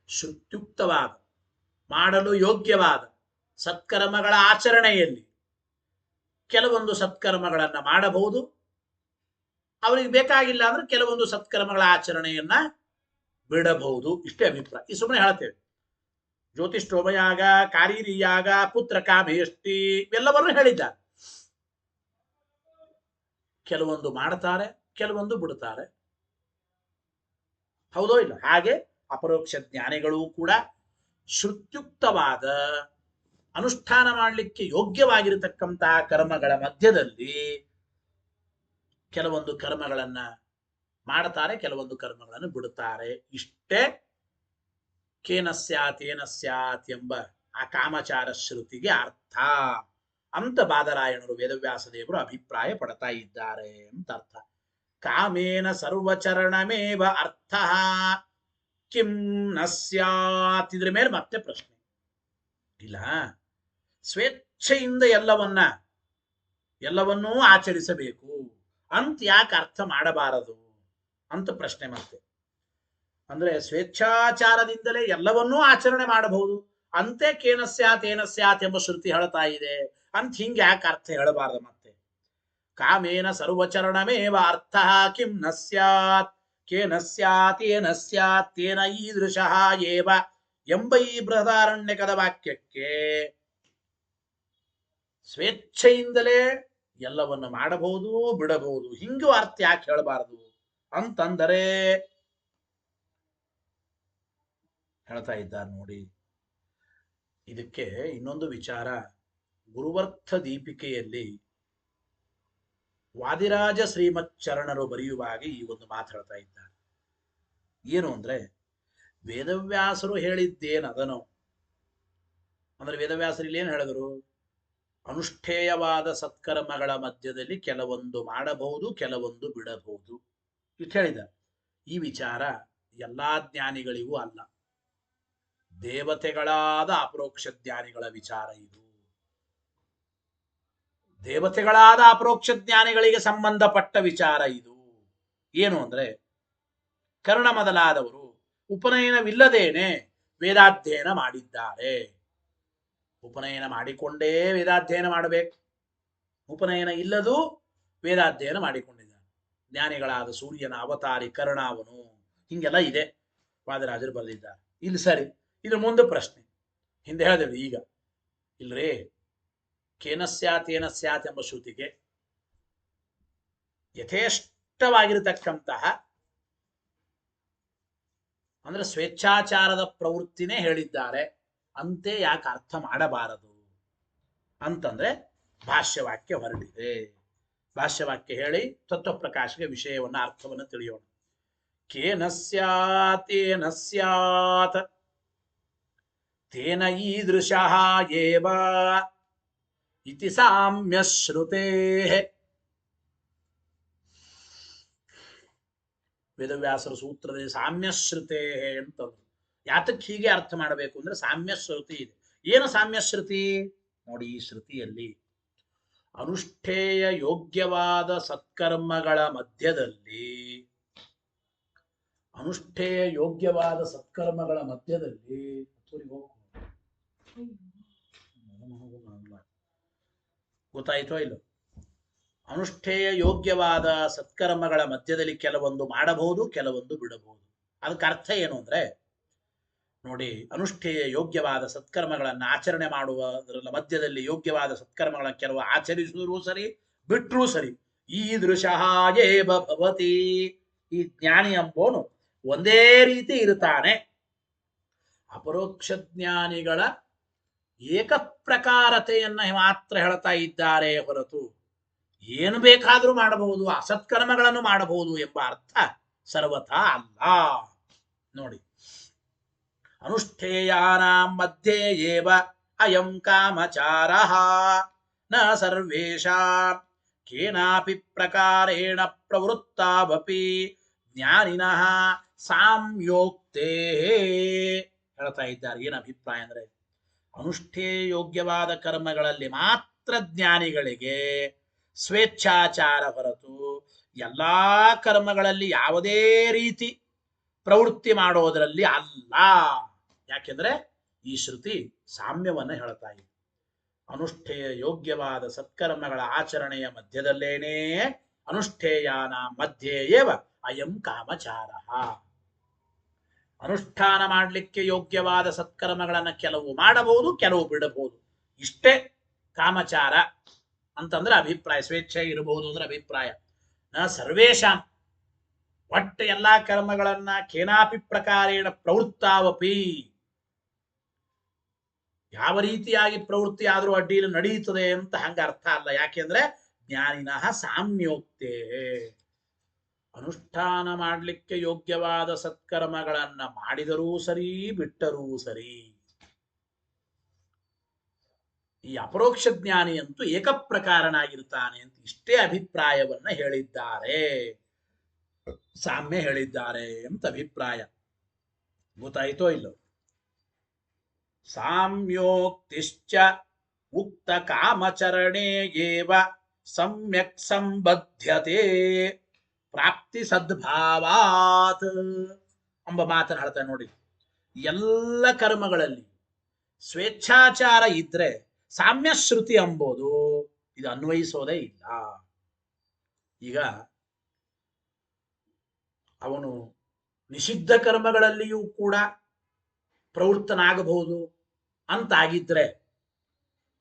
ಶ್ರುತ್ಯುಕ್ತವಾದ ಮಾಡಲು ಯೋಗ್ಯವಾದ ಸತ್ಕರ್ಮಗಳ ಆಚರಣೆಯಲ್ಲಿ ಕೆಲವೊಂದು ಸತ್ಕರ್ಮಗಳನ್ನ ಮಾಡಬಹುದು, ಅವರಿಗೆ ಬೇಕಾಗಿಲ್ಲ ಅಂದ್ರೆ ಕೆಲವೊಂದು ಸತ್ಕರ್ಮಗಳ ಆಚರಣೆಯನ್ನ ಬಿಡಬಹುದು, ಇಷ್ಟೇ ಅಭಿಪ್ರಾಯ. ಈ ಸುಮ್ಮನೆ ಹೇಳ್ತೇವೆ, ಜ್ಯೋತಿಷ್ಠೋಮಯಾಗ, ಕಾರೀರಿಯಾಗ, ಪುತ್ರ ಕಾಮೇಷ್ಟಿ ಇವೆಲ್ಲವನ್ನೂ ಹೇಳಿದ್ದಾರೆ. ಕೆಲವೊಂದು ಮಾಡ್ತಾರೆ, ಕೆಲವೊಂದು ಬಿಡುತ್ತಾರೆ, ಹೌದೋ ಇಲ್ಲ? ಹಾಗೆ ಅಪರೋಕ್ಷ ಜ್ಞಾನಿಗಳು ಕೂಡ ಶ್ರುತ್ಯುಕ್ತವಾದ ಅನುಷ್ಠಾನ ಮಾಡಲಿಕ್ಕೆ ಯೋಗ್ಯವಾಗಿರತಕ್ಕಂತಹ ಕರ್ಮಗಳ ಮಧ್ಯದಲ್ಲಿ ಕೆಲವೊಂದು ಕರ್ಮಗಳನ್ನ ಮಾಡ್ತಾರೆ, ಕೆಲವೊಂದು ಕರ್ಮಗಳನ್ನು ಬಿಡುತ್ತಾರೆ. ಇಷ್ಟೇ ಕೇನ ಸ್ಯಾತ್ ಏನ ಸ್ಯಾತ್ ಎಂಬ ಆ ಕಾಮಚಾರ ಶ್ರುತಿಗೆ ಅರ್ಥ ಅಂತ ಬಾದರಾಯಣರು ವೇದವ್ಯಾಸ ದೇವರು ಅಭಿಪ್ರಾಯ ಪಡ್ತಾ ಇದ್ದಾರೆ ಅಂತ ಅರ್ಥ. ಕಾಮೇನ ಸರ್ವಚರಣಮೇವ ಅರ್ಥ ಕಿಂ ನ ಸ್ಯಾತ್, ಇದ್ರ ಮೇಲೆ ಮತ್ತೆ ಪ್ರಶ್ನೆ ಇಲ್ಲ. ಸ್ವೇಚ್ಛೆಯಿಂದ ಎಲ್ಲವನ್ನೂ ಆಚರಿಸಬೇಕು ಅಂತ ಯಾಕೆ ಅರ್ಥ ಮಾಡಬಾರದು ಅಂತ ಪ್ರಶ್ನೆ ಮತ್ತೆ. ಅಂದ್ರೆ ಸ್ವೇಚ್ಛಾಚಾರದಿಂದಲೇ ಎಲ್ಲವನ್ನೂ ಆಚರಣೆ ಮಾಡಬಹುದು, ಅಂತೆ ಕೇನ ಸ್ಯಾತ್ ಏನ ಸ್ಯಾತ್ ಎಂಬ ಶ್ರುತಿ ಹೇಳ್ತಾ ಇದೆ ಅಂತ ಹಿಂಗೆ ಯಾಕೆ ಅರ್ಥ ಹೇಳಬಾರ್ದು ಮತ್ತೆ ಕಾಮೇನ ಸರ್ವಚರಣಮೇವ ಅರ್ಥ ಕಿಂ ನ ಸ್ಯಾತ್ ಕೇನ ಸ್ಯಾತ್ ಏನ ಸ್ಯಾತ್ ತೇನ ಈದೃಶಃ ಏವ ಎಂಬ ಈ ಬೃಹದಾರಣ್ಯಕದ ವಾಕ್ಯಕ್ಕೆ ಸ್ವೇಚ್ಛೆಯಿಂದಲೇ ಎಲ್ಲವನ್ನು ಮಾಡಬಹುದು ಬಿಡಬಹುದು ಹಿಂಗೂ ಅರ್ಥ ಯಾಕೆ ಹೇಳಬಾರದು ಅಂತಂದರೆ ಹೇಳ್ತಾ ಇದ್ದಾರೆ ನೋಡಿ. ಇದಕ್ಕೆ ಇನ್ನೊಂದು ವಿಚಾರ ಗುರುವರ್ಥ ದೀಪಿಕೆಯಲ್ಲಿ ವಾದಿರಾಜ ಶ್ರೀಮಚ್ಚರಣರು ಬರೆಯುವಾಗ ಈ ಒಂದು ಮಾತು ಹೇಳ್ತಾ ಇದ್ದಾರೆ. ಏನು ಅಂದ್ರೆ ವೇದವ್ಯಾಸರು ಹೇಳಿದ್ದೇನದನೋ ಅಂದ್ರೆ ವೇದವ್ಯಾಸರು ಇಲ್ಲಿ ಏನು ಹೇಳಿದ್ರು, ಅನುಷ್ಠೇಯವಾದ ಸತ್ಕರ್ಮಗಳ ಮಧ್ಯದಲ್ಲಿ ಕೆಲವೊಂದು ಮಾಡಬಹುದು ಕೆಲವೊಂದು ಬಿಡಬಹುದು ಇಷ್ಟು ಹೇಳಿದ್ದಾರೆ. ಈ ವಿಚಾರ ಎಲ್ಲಾ ಜ್ಞಾನಿಗಳಿಗೂ ಅಲ್ಲ, ದೇವತೆಗಳಾದ ಅಪರೋಕ್ಷ ಜ್ಞಾನಿಗಳ ವಿಚಾರ ಇದು. ದೇವತೆಗಳಾದ ಅಪರೋಕ್ಷ ಜ್ಞಾನಿಗಳಿಗೆ ಸಂಬಂಧಪಟ್ಟ ವಿಚಾರ ಇದು. ಏನು ಅಂದ್ರೆ ಕರ್ಣ ಮೊದಲಾದವರು ಉಪನಯನವಿಲ್ಲದೇನೆ ವೇದಾಧ್ಯಯನ ಮಾಡಿದ್ದಾರೆ. ಉಪನಯನ ಮಾಡಿಕೊಂಡೇ ವೇದಾಧ್ಯಯನ ಮಾಡಬೇಕು, ಉಪನಯನ ಇಲ್ಲದು ವೇದಾಧ್ಯಯನ ಮಾಡಿಕೊಂಡಿದ್ದಾರೆ. ಜ್ಞಾನಿಗಳಾದ ಸೂರ್ಯನ ಅವತಾರಿ ಕರ್ಣಾವನು ಹಿಂಗೆಲ್ಲ ಇದೆ, ವಾದರಾಜರು ಬರೆದಿದ್ದಾರೆ. ಇಲ್ಲಿ ಸರಿ, ಇದ್ರ ಮುಂದೆ ಪ್ರಶ್ನೆ ಹಿಂದೆ ಹೇಳಿದ್ರು, ಈಗ ಇಲ್ರೇ ಕೇನ ಸ್ಯಾತ್ ಏನ ಸ್ಯಾತ್ ಎಂಬ ಶ್ರುತಿಗೆ ಯಥೇಷ್ಟವಾಗಿರತಕ್ಕಂತಹ ಅಂದ್ರೆ ಸ್ವೇಚ್ಛಾಚಾರದ ಪ್ರವೃತ್ತಿನೇ ಹೇಳಿದ್ದಾರೆ, ಅಂತೆ ಯಾಕೆ ಅರ್ಥ ಮಾಡಬಾರದು ಅಂತಂದ್ರೆ ಭಾಷ್ಯವಾಕ್ಯ ಹೊರಟಿದೆ. ಭಾಷ್ಯವಾಕ್ಯ ಹೇಳಿ ತತ್ವಪ್ರಕಾಶಕ್ಕೆ ವಿಷಯವನ್ನ ಅರ್ಥವನ್ನು ತಿಳಿಯೋಣ. ಕೇನ ಸ್ಯಾತ್ ಏನ ಸ್ಯಾತ್ ತೇನ ಈದೃಶಃ ಏವ ಇತಿ ಸಾಮ್ಯ ಶ್ರುತೇ. ವೇದವ್ಯಾಸರ ಸೂತ್ರದಲ್ಲಿ ಸಾಮ್ಯ ಶ್ರುತೇ ಅಂತಂದ್ರು. ಯಾತಕ್ಕೆ ಹೀಗೆ ಅರ್ಥ ಮಾಡಬೇಕು ಅಂದ್ರೆ ಸಾಮ್ಯ ಶ್ರುತಿ ಇದೆ. ಏನು ಸಾಮ್ಯ ಶ್ರುತಿ ನೋಡಿ, ಈ ಶ್ರುತಿಯಲ್ಲಿ ಅನುಷ್ಠೇಯ ಯೋಗ್ಯವಾದ ಸತ್ಕರ್ಮಗಳ ಮಧ್ಯದಲ್ಲಿ ಗೊತ್ತಾಯ್ತೋ ಇಲ್ಲ, ಅನುಷ್ಠೇಯ ಯೋಗ್ಯವಾದ ಸತ್ಕರ್ಮಗಳ ಮಧ್ಯದಲ್ಲಿ ಕೆಲವೊಂದು ಮಾಡಬಹುದು ಕೆಲವೊಂದು ಬಿಡಬಹುದು. ಅದಕ್ಕೆ ಅರ್ಥ ಏನು ಅಂದ್ರೆ ನೋಡಿ, ಅನುಷ್ಠೇಯ ಯೋಗ್ಯವಾದ ಸತ್ಕರ್ಮಗಳನ್ನು ಆಚರಣೆ ಮಾಡುವುದರ ಮಧ್ಯದಲ್ಲಿ ಯೋಗ್ಯವಾದ ಸತ್ಕರ್ಮಗಳನ್ನು ಕೆಲವು ಆಚರಿಸಿದರೂ ಸರಿ ಬಿಟ್ಟರೂ ಸರಿ, ಈದೃಶಃ ಏವ ಭವತಿ, ಈ ಜ್ಞಾನಿ ಎಂಬೋನು ಒಂದೇ ರೀತಿ ಇರ್ತಾನೆ. ಅಪರೋಕ್ಷ ಜ್ಞಾನಿಗಳ ಏಕಪ್ರಕಾರತೆಯನ್ನ ಮಾತ್ರ ಹೇಳ್ತಾ ಇದ್ದಾರೆ ಹೊರತು ಏನು ಬೇಕಾದರೂ ಮಾಡಬಹುದು, ಅಸತ್ಕರ್ಮಗಳನ್ನು ಮಾಡಬಹುದು ಎಂಬ ಅರ್ಥ ಸರ್ವಥಾ ಅಲ್ಲ. ನೋಡಿ, ಅನುಷ್ಠೇಯಾನಾಂ ಮಧ್ಯೆ ಏವ ಅಯಂ ಕಾಮಚಾರಃ ನ ಸರ್ವೇಷಾಂ ಕೇನಾಪಿ ಪ್ರಕಾರೇಣ ಪ್ರವೃತ್ತಾವಪಿ ಜ್ಞಾನಿನಃ ಸಾಮ್ಯೋಕ್ತೇ. ಹೇಳ್ತಾ ಇದ್ದಾರೆ ಏನು ಅಭಿಪ್ರಾಯ ಅಂದ್ರೆ, ಅನುಷ್ಠೇಯ ಯೋಗ್ಯವಾದ ಕರ್ಮಗಳಲ್ಲಿ ಮಾತ್ರ ಜ್ಞಾನಿಗಳಿಗೆ ಸ್ವೇಚ್ಛಾಚಾರ ಹೊರತು ಎಲ್ಲಾ ಕರ್ಮಗಳಲ್ಲಿ ಯಾವುದೇ ರೀತಿ ಪ್ರವೃತ್ತಿ ಮಾಡೋದರಲ್ಲಿ ಅಲ್ಲ. ಯಾಕೆಂದ್ರೆ ಈ ಶ್ರುತಿ ಸಾಮ್ಯವನ್ನ ಹೇಳ್ತಾ ಇದೆ. ಅನುಷ್ಠೇಯ ಯೋಗ್ಯವಾದ ಸತ್ಕರ್ಮಗಳ ಆಚರಣೆಯ ಮಧ್ಯದಲ್ಲೇನೇ ಅನುಷ್ಠೇಯಾನ ಮಧ್ಯೆ ಏವ ಅಯಂ ಕಾಮಚಾರ. ಅನುಷ್ಠಾನ ಮಾಡಲಿಕ್ಕೆ ಯೋಗ್ಯವಾದ ಸತ್ಕರ್ಮಗಳನ್ನು ಕೆಲವು ಮಾಡಬಹುದು ಕೆಲವು ಬಿಡಬಹುದು, ಇಷ್ಟೇ ಕಾಮಚಾರ ಅಂತಂದ್ರೆ ಅಭಿಪ್ರಾಯ. ಸ್ವೇಚ್ಛೆ ಇರಬಹುದು ಅಂದ್ರೆ ಅಭಿಪ್ರಾಯ. ನ ಸರ್ವೇಶಾಂ, ಒಟ್ಟು ಎಲ್ಲಾ ಕರ್ಮಗಳನ್ನ ಕೇನಾಪಿ ಪ್ರಕಾರೇಣ ಪ್ರವೃತ್ತಾವಪಿ, ಯಾವ ರೀತಿಯಾಗಿ ಪ್ರವೃತ್ತಿ ಆದರೂ ಅಡ್ಡಿಯಲ್ಲಿ ನಡೆಯುತ್ತದೆ ಅಂತ ಹಂಗ ಅರ್ಥ ಅಲ್ಲ. ಯಾಕೆಂದ್ರೆ ಜ್ಞಾನಿನಃ ಸಾಮ್ಯೋಕ್ತೇ, ಅನುಷ್ಠಾನ ಮಾಡಲಿಕ್ಕೆ ಯೋಗ್ಯವಾದ ಸತ್ಕರ್ಮಗಳನ್ನ ಮಾಡಿದರೂ ಸರಿ ಬಿಟ್ಟರೂ ಸರಿ. ಈ ಅಪರೋಕ್ಷ ಜ್ಞಾನಿ ಅಂತೂ ಏಕಪ್ರಕಾರನಾಗಿರ್ತಾನೆ ಅಂತ ಇಷ್ಟೇ ಅಭಿಪ್ರಾಯವನ್ನ ಹೇಳಿದ್ದಾರೆ, ಸಾಮ್ಯ ಹೇಳಿದ್ದಾರೆ ಅಂತ ಅಭಿಪ್ರಾಯ. ಗೊತ್ತಾಯ್ತೋ ಇಲ್ಲೋ? ಸಾಮ್ಯೋಕ್ತಿಶ್ಚ ಉಕ್ತ ಕಾಮಚರಣೆ ಏವ ಸಮ್ಯಕ್ ಸಂಬದ್ಧತೆ ಪ್ರಾಪ್ತಿ ಸದ್ಭಾವಾತ್ ಎಂಬ ಮಾತನ್ನು ಹೇಳ್ತಾರೆ ನೋಡಿ. ಎಲ್ಲ ಕರ್ಮಗಳಲ್ಲಿ ಸ್ವೇಚ್ಛಾಚಾರ ಇದ್ರೆ ಸಾಮ್ಯ ಶ್ರುತಿ ಎಂಬುದು ಇದು ಅನ್ವಯಿಸೋದೇ ಇಲ್ಲ. ಈಗ ಅವನು ನಿಷಿದ್ಧ ಕರ್ಮಗಳಲ್ಲಿಯೂ ಕೂಡ ಪ್ರವೃತ್ತನಾಗಬಹುದು ಅಂತಾಗಿದ್ರೆ,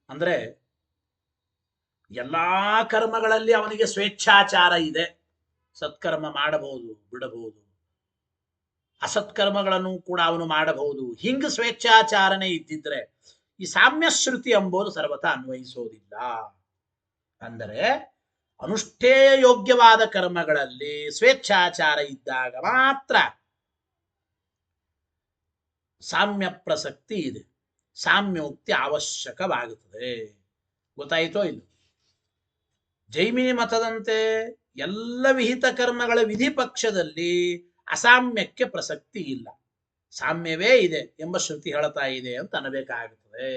ಅಂದ್ರೆ ಎಲ್ಲಾ ಕರ್ಮಗಳಲ್ಲಿ ಅವನಿಗೆ ಸ್ವೇಚ್ಛಾಚಾರ ಇದೆ, ಸತ್ಕರ್ಮ ಮಾಡಬಹುದು ಬಿಡಬಹುದು, ಅಸತ್ಕರ್ಮಗಳನ್ನು ಕೂಡ ಅವನು ಮಾಡಬಹುದು. ಹಿಂಗ ಸ್ವೇಚ್ಛಾಚಾರನೆ ಇದ್ದಿದ್ರೆ ಈ ಸಾಮ್ಯ ಶ್ರುತಿ ಎಂಬುದು ಸರ್ವತಾ ಅನ್ವಯಿಸೋದಿಲ್ಲ. ಅಂದರೆ ಅನುಷ್ಠೇಯ ಯೋಗ್ಯವಾದ ಕರ್ಮಗಳಲ್ಲಿ ಸ್ವೇಚ್ಛಾಚಾರ ಇದ್ದಾಗ ಮಾತ್ರ ಸಾಮ್ಯ ಪ್ರಸಕ್ತಿ ಇದೆ, ಸಾಮ್ಯೋಕ್ತಿ ಅವಶ್ಯಕವಾಗುತ್ತದೆ. ಗೊತ್ತಾಯಿತೋ ಇಲ್ಲ? ಜೈಮಿನಿ ಮತದಂತೆ ಎಲ್ಲ ವಿಹಿತ ಕರ್ಮಗಳ ವಿಧಿ ಪಕ್ಷದಲ್ಲಿ ಅಸಾಮ್ಯಕ್ಕೆ ಪ್ರಸಕ್ತಿ ಇಲ್ಲ, ಸಾಮ್ಯವೇ ಇದೆ ಎಂಬ ಶ್ರುತಿ ಹೇಳ್ತಾ ಇದೆ ಅಂತ ಅನ್ನಬೇಕಾಗುತ್ತದೆ.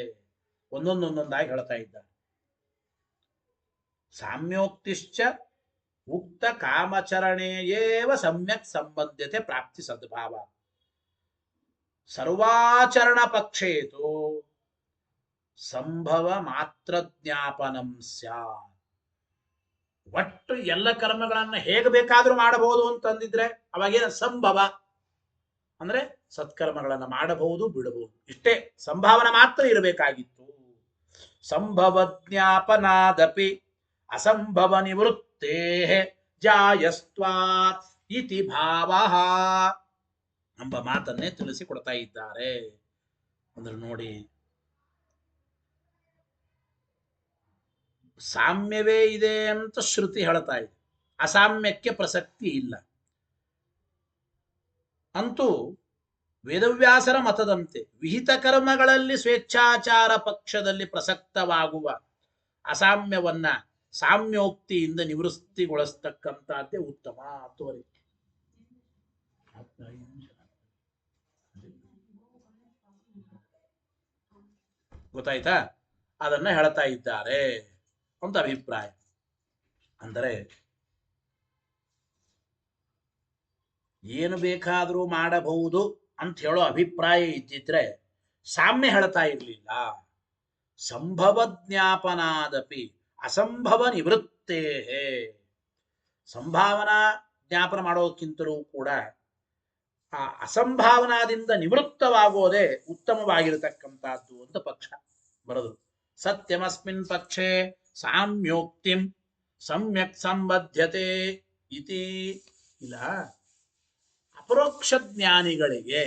ಒಂದೊಂದೊಂದೊಂದಾಗಿ ಹೇಳ್ತಾ ಇದ್ದಾರೆ. ಸಾಮ್ಯೋಕ್ತಿಶ್ಚ ಉಕ್ತ ಕಾಮಚರಣೇಯೇವ ಸಮ್ಯಕ್ ಸಂಬಂಧ್ಯತೆ ಪ್ರಾಪ್ತಿ ಸದ್ಭಾವ ಸರ್ವಾಚರಣ ಪಕ್ಷೇತು ಸಂಭವ ಮಾತ್ರ ಜ್ಞಾಪನಂ ಸ್ಯಾತ್. ಒಟ್ಟು ಎಲ್ಲ ಕರ್ಮಗಳನ್ನ ಹೇಗೆ ಬೇಕಾದ್ರೂ ಮಾಡಬಹುದು ಅಂತಂದಿದ್ರೆ ಅವಾಗೇನ ಸಂಭವ ಅಂದ್ರೆ ಸತ್ಕರ್ಮಗಳನ್ನ ಮಾಡಬಹುದು ಬಿಡಬಹುದು, ಇಷ್ಟೇ ಸಂಭಾವನೆ ಮಾತ್ರ ಇರಬೇಕಾಗಿತ್ತು. ಸಂಭವ ಜ್ಞಾಪನಾದಪಿ ಅಸಂಭವ ನಿವೃತ್ತೇ ಜಾಯಸ್ತ್ವಾತ್ ಇತಿ ಭಾವಃ ಎಂಬ ಮಾತನ್ನೇ ತಿಳಿಸಿಕೊಡ್ತಾ ಇದ್ದಾರೆ. ಅಂದ್ರೆ ನೋಡಿ, ಸಾಮ್ಯವೇ ಇದೆ ಅಂತ ಶ್ರುತಿ ಹೇಳ್ತಾ ಇದೆ, ಅಸಾಮ್ಯಕ್ಕೆ ಪ್ರಸಕ್ತಿ ಇಲ್ಲ. ಅಂತೂ ವೇದವ್ಯಾಸರ ಮತದಂತೆ ವಿಹಿತ ಕರ್ಮಗಳಲ್ಲಿ ಸ್ವೇಚ್ಛಾಚಾರ ಪಕ್ಷದಲ್ಲಿ ಪ್ರಸಕ್ತವಾಗುವ ಅಸಾಮ್ಯವನ್ನ ಸಾಮ್ಯೋಕ್ತಿಯಿಂದ ನಿವೃತ್ತಿಗೊಳಿಸ್ತಕ್ಕಂಥದ್ದೇ ಉತ್ತಮ. ತೋರಿ ಗೊತ್ತಾಯ್ತಾ? ಅದನ್ನ ಹೇಳ್ತಾ ಇದ್ದಾರೆ ಅಂತ ಅಭಿಪ್ರಾಯ. ಅಂದರೆ ಏನು ಬೇಕಾದರೂ ಮಾಡಬಹುದು ಅಂತ ಹೇಳೋ ಅಭಿಪ್ರಾಯ ಇದ್ದಿದ್ರೆ ಸಾಮ್ಯ ಹೇಳ್ತಾ ಇರಲಿಲ್ಲ. ಸಂಭವ ಜ್ಞಾಪನಾದಪಿ ಅಸಂಭವ ನಿವೃತ್ತೇ, ಸಂಭಾವನಾ ಜ್ಞಾಪನ ಮಾಡೋಕ್ಕಿಂತಲೂ ಕೂಡ ಆ ಅಸಂಭಾವನಾದಿಂದ ನಿವೃತ್ತವಾಗೋದೇ ಉತ್ತಮವಾಗಿರತಕ್ಕಂಥದ್ದು ಅಂತ ಪಕ್ಷ ಬರೆದರು. ಸತ್ಯಮಸ್ಮಿನ್ ಪಕ್ಷೆ ಸಾಮ್ಯೋಕ್ತಿಂ ಸಮ್ಯಕ್ ಸಂಬದ್ಧತೆ ಇತಿ. ಇಲ್ಲ, ಅಪರೋಕ್ಷ ಜ್ಞಾನಿಗಳಿಗೆ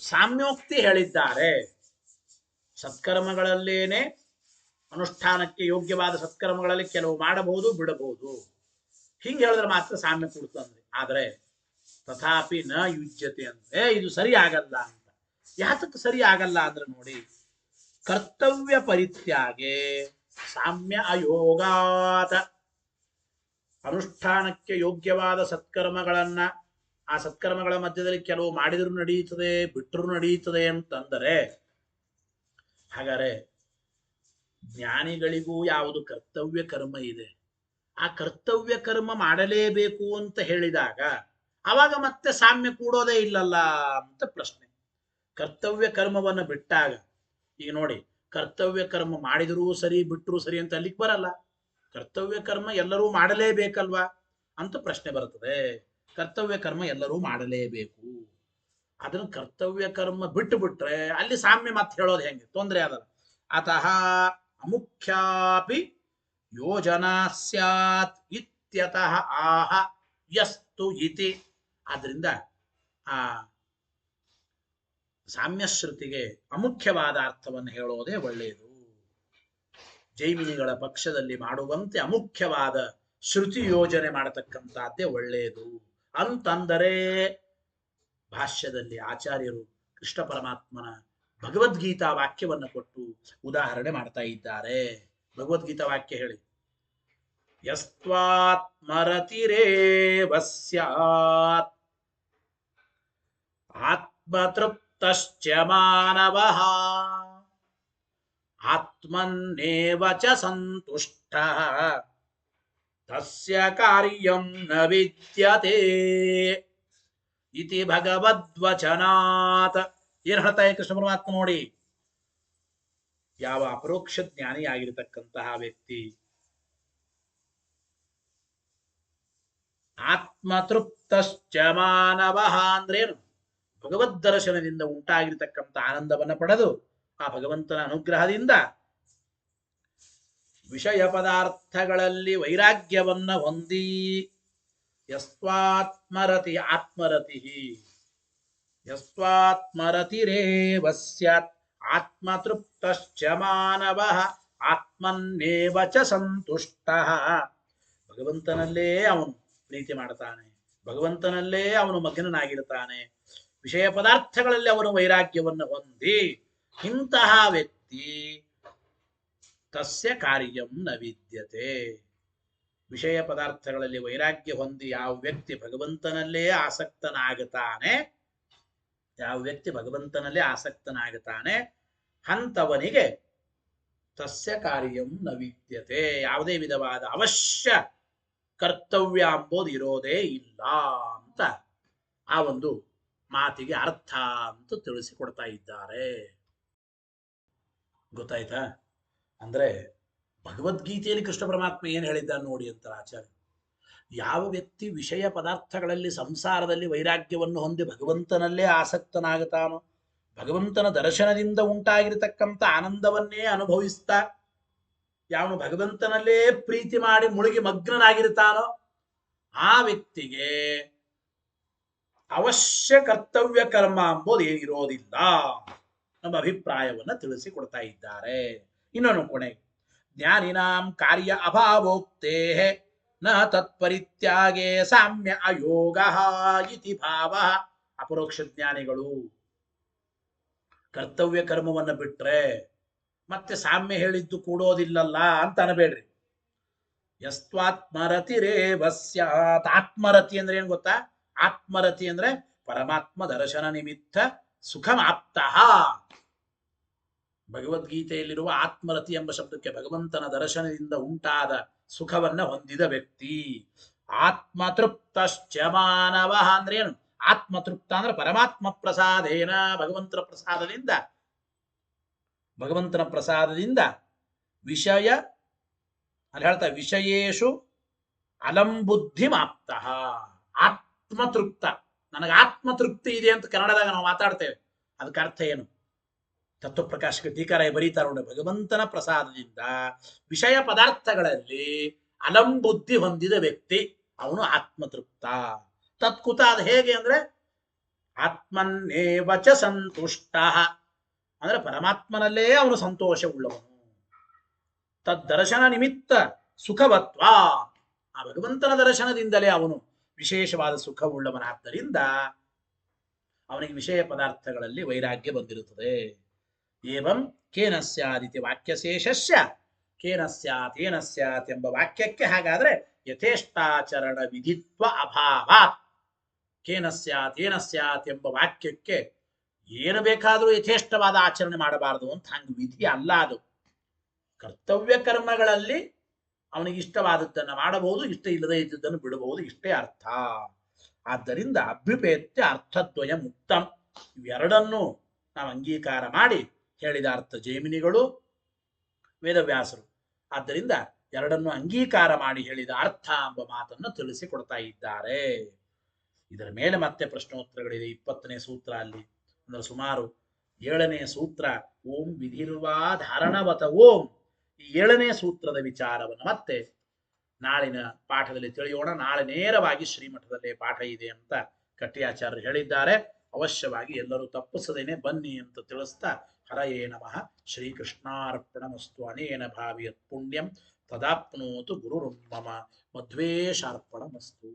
ಸಾಮ್ಯೋಕ್ತಿ ಹೇಳಿದ್ದಾರೆ. ಸತ್ಕರ್ಮಗಳಲ್ಲೇನೆ ಅನುಷ್ಠಾನಕ್ಕೆ ಯೋಗ್ಯವಾದ ಸತ್ಕರ್ಮಗಳಲ್ಲಿ ಕೆಲವು ಮಾಡಬಹುದು ಬಿಡಬಹುದು, ಹಿಂಗೆ ಹೇಳಿದ್ರೆ ಮಾತ್ರ ಸಾಮ್ಯ ಕೊಡ್ತಂದ್ರೆ. ಆದರೆ ತಥಾಪಿ ನ ಯುಜ್ಯತೆ ಅಂದ್ರೆ ಇದು ಸರಿ ಆಗಲ್ಲ ಅಂತ. ಯಾತಕ್ಕೆ ಸರಿ ಆಗಲ್ಲ ಅಂದ್ರೆ ನೋಡಿ, ಕರ್ತವ್ಯ ಪರಿತ್ಯಾಗೆ ಸಾಮ್ಯ ಅಯೋಗಾತ. ಅನುಷ್ಠಾನಕ್ಕೆ ಯೋಗ್ಯವಾದ ಸತ್ಕರ್ಮಗಳನ್ನ ಆ ಸತ್ಕರ್ಮಗಳ ಮಧ್ಯದಲ್ಲಿ ಕೆಲವು ಮಾಡಿದ್ರು ನಡೆಯುತ್ತದೆ ಬಿಟ್ಟರು ನಡೆಯುತ್ತದೆ ಅಂತಂದರೆ, ಹಾಗಾದ್ರೆ ಜ್ಞಾನಿಗಳಿಗೂ ಯಾವುದು ಕರ್ತವ್ಯ ಕರ್ಮ ಇದೆ, ಆ ಕರ್ತವ್ಯ ಕರ್ಮ ಮಾಡಲೇಬೇಕು ಅಂತ ಹೇಳಿದಾಗ ಅವಾಗ ಮತ್ತೆ ಸಾಮ್ಯ ಕೂಡೋದೇ ಇಲ್ಲಲ್ಲ ಅಂತ ಪ್ರಶ್ನೆ. ಕರ್ತವ್ಯ ಕರ್ಮವನ್ನು ಬಿಟ್ಟಾಗ, ಈಗ ನೋಡಿ, ಕರ್ತವ್ಯ ಕರ್ಮ ಮಾಡಿದರೂ ಸರಿ ಬಿಟ್ಟರೂ ಸರಿ ಅಂತ ಅಲ್ಲಿಗೆ ಬರಲ್ಲ. ಕರ್ತವ್ಯ ಕರ್ಮ ಎಲ್ಲರೂ ಮಾಡಲೇಬೇಕಲ್ವಾ ಅಂತ ಪ್ರಶ್ನೆ ಬರ್ತದೆ. ಕರ್ತವ್ಯ ಕರ್ಮ ಎಲ್ಲರೂ ಮಾಡಲೇಬೇಕು, ಅದನ್ನ ಕರ್ತವ್ಯ ಕರ್ಮ ಬಿಟ್ಟು ಬಿಟ್ರೆ ಅಲ್ಲಿ ಸಾಮ್ಯ ಮತ್ತೆ ಹೇಳೋದು ಹೆಂಗೆ? ತೊಂದರೆ ಅದಲ್ಲ. ಅತಃ ಅಮುಖ್ಯಾಪಿ ಯೋಜನಾ ಸ್ಯಾತ್ ಇತ್ಯತಃ ಆಹ ಯಸ್ತು ಇತಿ. ಆದ್ರಿಂದ ಆ ಸಾಮ್ಯಶ್ರುತಿಗೆ ಅಮುಖ್ಯವಾದ ಅರ್ಥವನ್ನು ಹೇಳೋದೇ ಒಳ್ಳೆಯದು. ಜೈಮಿನಿಗಳ ಪಕ್ಷದಲ್ಲಿ ಮಾಡುವಂತೆ ಅಮುಖ್ಯವಾದ ಶ್ರುತಿ ಯೋಜನೆ ಮಾಡತಕ್ಕಂಥದ್ದೇ ಒಳ್ಳೆಯದು ಅಂತಂದರೆ, ಭಾಷ್ಯದಲ್ಲಿ ಆಚಾರ್ಯರು ಕೃಷ್ಣ ಪರಮಾತ್ಮನ ಭಗವದ್ಗೀತಾ ವಾಕ್ಯವನ್ನು ಕೊಟ್ಟು ಉದಾಹರಣೆ ಮಾಡ್ತಾ ಇದ್ದಾರೆ. ಭಗವದ್ಗೀತಾ ವಾಕ್ಯ ಹೇಳಿ. ಯಸ್ತ್ವಾತ್ಮರತಿರೇವ ಸ್ಯಾತ್ ಆತ್ಮತೃಪ್ತಶ್ಚ ಮಾನವಃ ಆತ್ಮನ್ನೇವ ಚ ಸಂತುಷ್ಟಃ ತಸ್ಯ ಕಾರ್ಯಂ ನ ವಿದ್ಯತೆ. ಇತಿ ಭಗವದ್ವಚನಾತ್. ಏನ್ ಹೇಳ್ತಾ ಇದೆ ಕೃಷ್ಣ ಪರಮಾತ್ಮ ನೋಡಿ, ಯಾವ ಅಪರೋಕ್ಷ ಜ್ಞಾನಿಯಾಗಿರತಕ್ಕಂತಹ ವ್ಯಕ್ತಿ ಆತ್ಮತೃಪ್ತಶ್ಚ ಮಾನವ ಅಂದ್ರೇನು, ಭಗವದ್ ದರ್ಶನದಿಂದ ಉಂಟಾಗಿರ್ತಕ್ಕಂಥ ಆನಂದವನ್ನು ಪಡೆದು ಆ ಭಗವಂತನ ಅನುಗ್ರಹದಿಂದ ವಿಷಯ ಪದಾರ್ಥಗಳಲ್ಲಿ ವೈರಾಗ್ಯವನ್ನ ಹೊಂದಿ ಯಸ್ವಾತ್ಮರತಿ ಆತ್ಮರತಿ ಯಸ್ವಾತ್ಮರತಿರೇವ ಸ್ಯಾತ್ ಆತ್ಮತೃಪ್ತಶ್ಚ ಮಾನವ ಆತ್ಮನ್ನೇವ ಚ ಸಂತುಷ್ಟಃ. ಭಗವಂತನಲ್ಲೇ ಅವನು ಪ್ರೀತಿ ಮಾಡ್ತಾನೆ, ಭಗವಂತನಲ್ಲೇ ಅವನು ಮಗ್ನನಾಗಿರ್ತಾನೆ, ವಿಷಯ ಪದಾರ್ಥಗಳಲ್ಲಿ ಅವನು ವೈರಾಗ್ಯವನ್ನು ಹೊಂದಿ ಇಂತಹ ವ್ಯಕ್ತಿ ತಸ್ಯ ಕಾರ್ಯಂ ನ ವಿದ್ಯತೆ. ವಿಷಯ ಪದಾರ್ಥಗಳಲ್ಲಿ ವೈರಾಗ್ಯ ಹೊಂದಿ ಯಾವ ವ್ಯಕ್ತಿ ಭಗವಂತನಲ್ಲೇ ಆಸಕ್ತನಾಗುತ್ತಾನೆ, ಯಾವ ವ್ಯಕ್ತಿ ಭಗವಂತನಲ್ಲೇ ಆಸಕ್ತನಾಗುತ್ತಾನೆ ಅಂಥವನಿಗೆ ತಸ್ಯ ಕಾರ್ಯಂ ನ ವಿದ್ಯತೆ, ಯಾವುದೇ ವಿಧವಾದ ಅವಶ್ಯ ಕರ್ತವ್ಯ ಅಂಬೋದು ಇರೋದೇ ಇಲ್ಲ ಅಂತ ಆ ಒಂದು ಮಾತಿಗೆ ಅರ್ಥ ಅಂತ ತಿಳಿಸಿಕೊಡ್ತಾ ಇದ್ದಾರೆ. ಗೊತ್ತಾಯ್ತಾ? ಅಂದ್ರೆ ಭಗವದ್ಗೀತೆಯಲ್ಲಿ ಕೃಷ್ಣ ಪರಮಾತ್ಮ ಏನು ಹೇಳಿದ್ದಾನೆ ನೋಡಿ ಅಂತ ಆಚಾರ್ಯ. ಯಾವ ವ್ಯಕ್ತಿ ವಿಷಯ ಪದಾರ್ಥಗಳಲ್ಲಿ ಸಂಸಾರದಲ್ಲಿ ವೈರಾಗ್ಯವನ್ನು ಹೊಂದಿ ಭಗವಂತನಲ್ಲೇ ಆಸಕ್ತನಾಗುತ್ತಾನೋ, ಭಗವಂತನ ದರ್ಶನದಿಂದ ಉಂಟಾಗಿರತಕ್ಕಂಥ ಆನಂದವನ್ನೇ ಅನುಭವಿಸ್ತಾ ಯಾವನು ಭಗವಂತನಲ್ಲೇ ಪ್ರೀತಿ ಮಾಡಿ ಮುಳುಗಿ ಮಗ್ನನಾಗಿರ್ತಾನೋ ಆ ವ್ಯಕ್ತಿಗೆ ಅವಶ್ಯ ಕರ್ತವ್ಯ ಕರ್ಮ ಎಂಬುದು ಏನಿರೋದಿಲ್ಲ ನಮ್ಮ ಅಭಿಪ್ರಾಯವನ್ನ ತಿಳಿಸಿಕೊಡ್ತಾ ಇದ್ದಾರೆ. ಇನ್ನೊಂದು ಕೊನೆ, ಜ್ಞಾನಿನಾಂ ಕಾರ್ಯ ಅಭಾವೋಕ್ತೇ ನ ತತ್ಪರಿತ್ಯಾಗೆ ಸಾಮ್ಯ ಅಯೋಗ ಇತಿ ಭಾವ. ಅಪರೋಕ್ಷ ಜ್ಞಾನಿಗಳು ಕರ್ತವ್ಯ ಕರ್ಮವನ್ನು ಬಿಟ್ರೆ ಮತ್ತೆ ಸಾಮ್ಯ ಹೇಳಿದ್ದು ಕೂಡೋದಿಲ್ಲಲ್ಲ ಅಂತ ಅನಬೇಡ್ರಿ. ಯಸ್ತ್ವಾತ್ಮರತಿರೇವ ಸ್ಯಾತ್. ಆತ್ಮರತಿ ಅಂದ್ರೆ ಏನ್ ಗೊತ್ತಾ? ಆತ್ಮರತಿ ಅಂದ್ರೆ ಪರಮಾತ್ಮ ದರ್ಶನ ನಿಮಿತ್ತ ಸುಖಮಾಪ್ತಃ. ಭಗವದ್ಗೀತೆಯಲ್ಲಿರುವ ಆತ್ಮರತಿ ಎಂಬ ಶಬ್ದಕ್ಕೆ ಭಗವಂತನ ದರ್ಶನದಿಂದ ಉಂಟಾದ ಸುಖವನ್ನ ಹೊಂದಿದ ವ್ಯಕ್ತಿ. ಆತ್ಮತೃಪ್ತಶ್ಚ ಮಾನವ ಅಂದ್ರೆ ಏನು? ಆತ್ಮತೃಪ್ತ ಅಂದ್ರೆ ಪರಮಾತ್ಮ ಪ್ರಸಾದೇನ, ಭಗವಂತನ ಪ್ರಸಾದದಿಂದ ವಿಷಯ ಅಲ್ಲಿ ಹೇಳ್ತಾ ವಿಷಯೇಶು ಅಲಂಬುದ್ಧಿ ಮಾಪ್ತಃ. ಆತ್ಮತೃಪ್ತ, ನನಗೆ ಆತ್ಮತೃಪ್ತಿ ಇದೆ ಅಂತ ಕನ್ನಡದಾಗ ನಾವು ಮಾತಾಡ್ತೇವೆ, ಅದಕ್ಕೆ ಅರ್ಥ ಏನು? ತತ್ವಪ್ರಕಾಶಕ ಟೀಕಾರಾಯ ಬರೀತಾರೆ ನೋಡಿ, ಭಗವಂತನ ಪ್ರಸಾದದಿಂದ ವಿಷಯ ಪದಾರ್ಥಗಳಲ್ಲಿ ಅಲಂಬುದ್ಧಿ ಹೊಂದಿದ ವ್ಯಕ್ತಿ ಅವನು ಆತ್ಮತೃಪ್ತ. ತತ್ಕುತ ಅದು ಹೇಗೆ ಅಂದ್ರೆ ಆತ್ಮನ್ನೇವ ಚ ಸಂತುಷ್ಟ ಅಂದ್ರೆ ಪರಮಾತ್ಮನಲ್ಲೇ ಅವನು ಸಂತೋಷ ಉಳ್ಳವನು. ತದ್ದರ್ಶನ ನಿಮಿತ್ತ ಸುಖವತ್ವ, ಆ ಭಗವಂತನ ದರ್ಶನದಿಂದಲೇ ಅವನು ವಿಶೇಷವಾದ ಸುಖವುಳ್ಳವನಾದ್ದರಿಂದ ಅವನಿಗೆ ವಿಷಯ ಪದಾರ್ಥಗಳಲ್ಲಿ ವೈರಾಗ್ಯ ಬಂದಿರುತ್ತದೆ. ಏವಂ ಕೇನ ಸ್ಯಾದಿತಿ ವಾಕ್ಯಶೇಷಸ್ಯ ಕೇನ ಸ್ಯಾತ್ ಏನ ಸ್ಯಾತ್ ಎಂಬ ವಾಕ್ಯಕ್ಕೆ ಹಾಗಾದ್ರೆ ಯಥೇಷ್ಟಾಚರಣ ವಿಧಿತ್ವ ಅಭಾವಾತ್. ಕೇನ ಸ್ಯಾತ್ ಏನ ಸ್ಯಾತ್ ಎಂಬ ವಾಕ್ಯಕ್ಕೆ ಏನು ಬೇಕಾದರೂ ಯಥೇಷ್ಟವಾದ ಆಚರಣೆ ಮಾಡಬಾರದು ಅಂತ ಹಂಗೆ ವಿಧಿ ಅಲ್ಲ ಅದು. ಕರ್ತವ್ಯ ಕರ್ಮಗಳಲ್ಲಿ ಅವನಿಗೆ ಇಷ್ಟವಾದದ್ದನ್ನು ಮಾಡಬಹುದು, ಇಷ್ಟ ಇಲ್ಲದೆ ಇದ್ದದ್ದನ್ನು ಬಿಡಬಹುದು, ಇಷ್ಟೇ ಅರ್ಥ. ಆದ್ದರಿಂದ ಅಭ್ಯುಪೇತ್ಯ ಅರ್ಥದ್ವಯ ಮುಕ್ತಂ, ಇವೆರಡನ್ನು ನಾವು ಅಂಗೀಕಾರ ಮಾಡಿ ಹೇಳಿದ ಅರ್ಥ ಜೈಮಿನಿಗಳು, ವೇದವ್ಯಾಸರು. ಆದ್ದರಿಂದ ಎರಡನ್ನು ಅಂಗೀಕಾರ ಮಾಡಿ ಹೇಳಿದ ಅರ್ಥ ಎಂಬ ಮಾತನ್ನು ತಿಳಿಸಿಕೊಡ್ತಾ ಇದ್ದಾರೆ. ಇದರ ಮೇಲೆ ಮತ್ತೆ ಪ್ರಶ್ನೋತ್ತರಗಳಿದೆ 20ನೇ ಸೂತ್ರ ಅಲ್ಲಿ. ಅಂದ್ರೆ ಸುಮಾರು 7ನೇ ಸೂತ್ರ ಓಂ ವಿಧಿರ್ವಾ ಧಾರಣವತ ಓಂ. ಈ 7ನೇ ಸೂತ್ರದ ವಿಚಾರವನ್ನು ಮತ್ತೆ ನಾಳಿನ ಪಾಠದಲ್ಲಿ ತಿಳಿಯೋಣ. ನಾಳೆ ನೇರವಾಗಿ ಶ್ರೀಮಠದಲ್ಲೇ ಪಾಠ ಇದೆ ಅಂತ ಕಟ್ಟಿಯಾಚಾರ್ಯರು ಹೇಳಿದ್ದಾರೆ. ಅವಶ್ಯವಾಗಿ ಎಲ್ಲರೂ ತಪ್ಪಿಸದೇನೆ ಬನ್ನಿ ಅಂತ ತಿಳಿಸ್ತಾ, ಹರಯೇ ನಮಃ. ಶ್ರೀಕೃಷ್ಣಾರ್ಪಣಮಸ್ತು. ಅನೇನ ಭಾವಿಯತ್ ಪುಣ್ಯಂ ತದಾಪ್ನೋತು ಗುರುರ್ಮಮ. ಮಧ್ವೇಶಾರ್ಪಣಮಸ್ತು.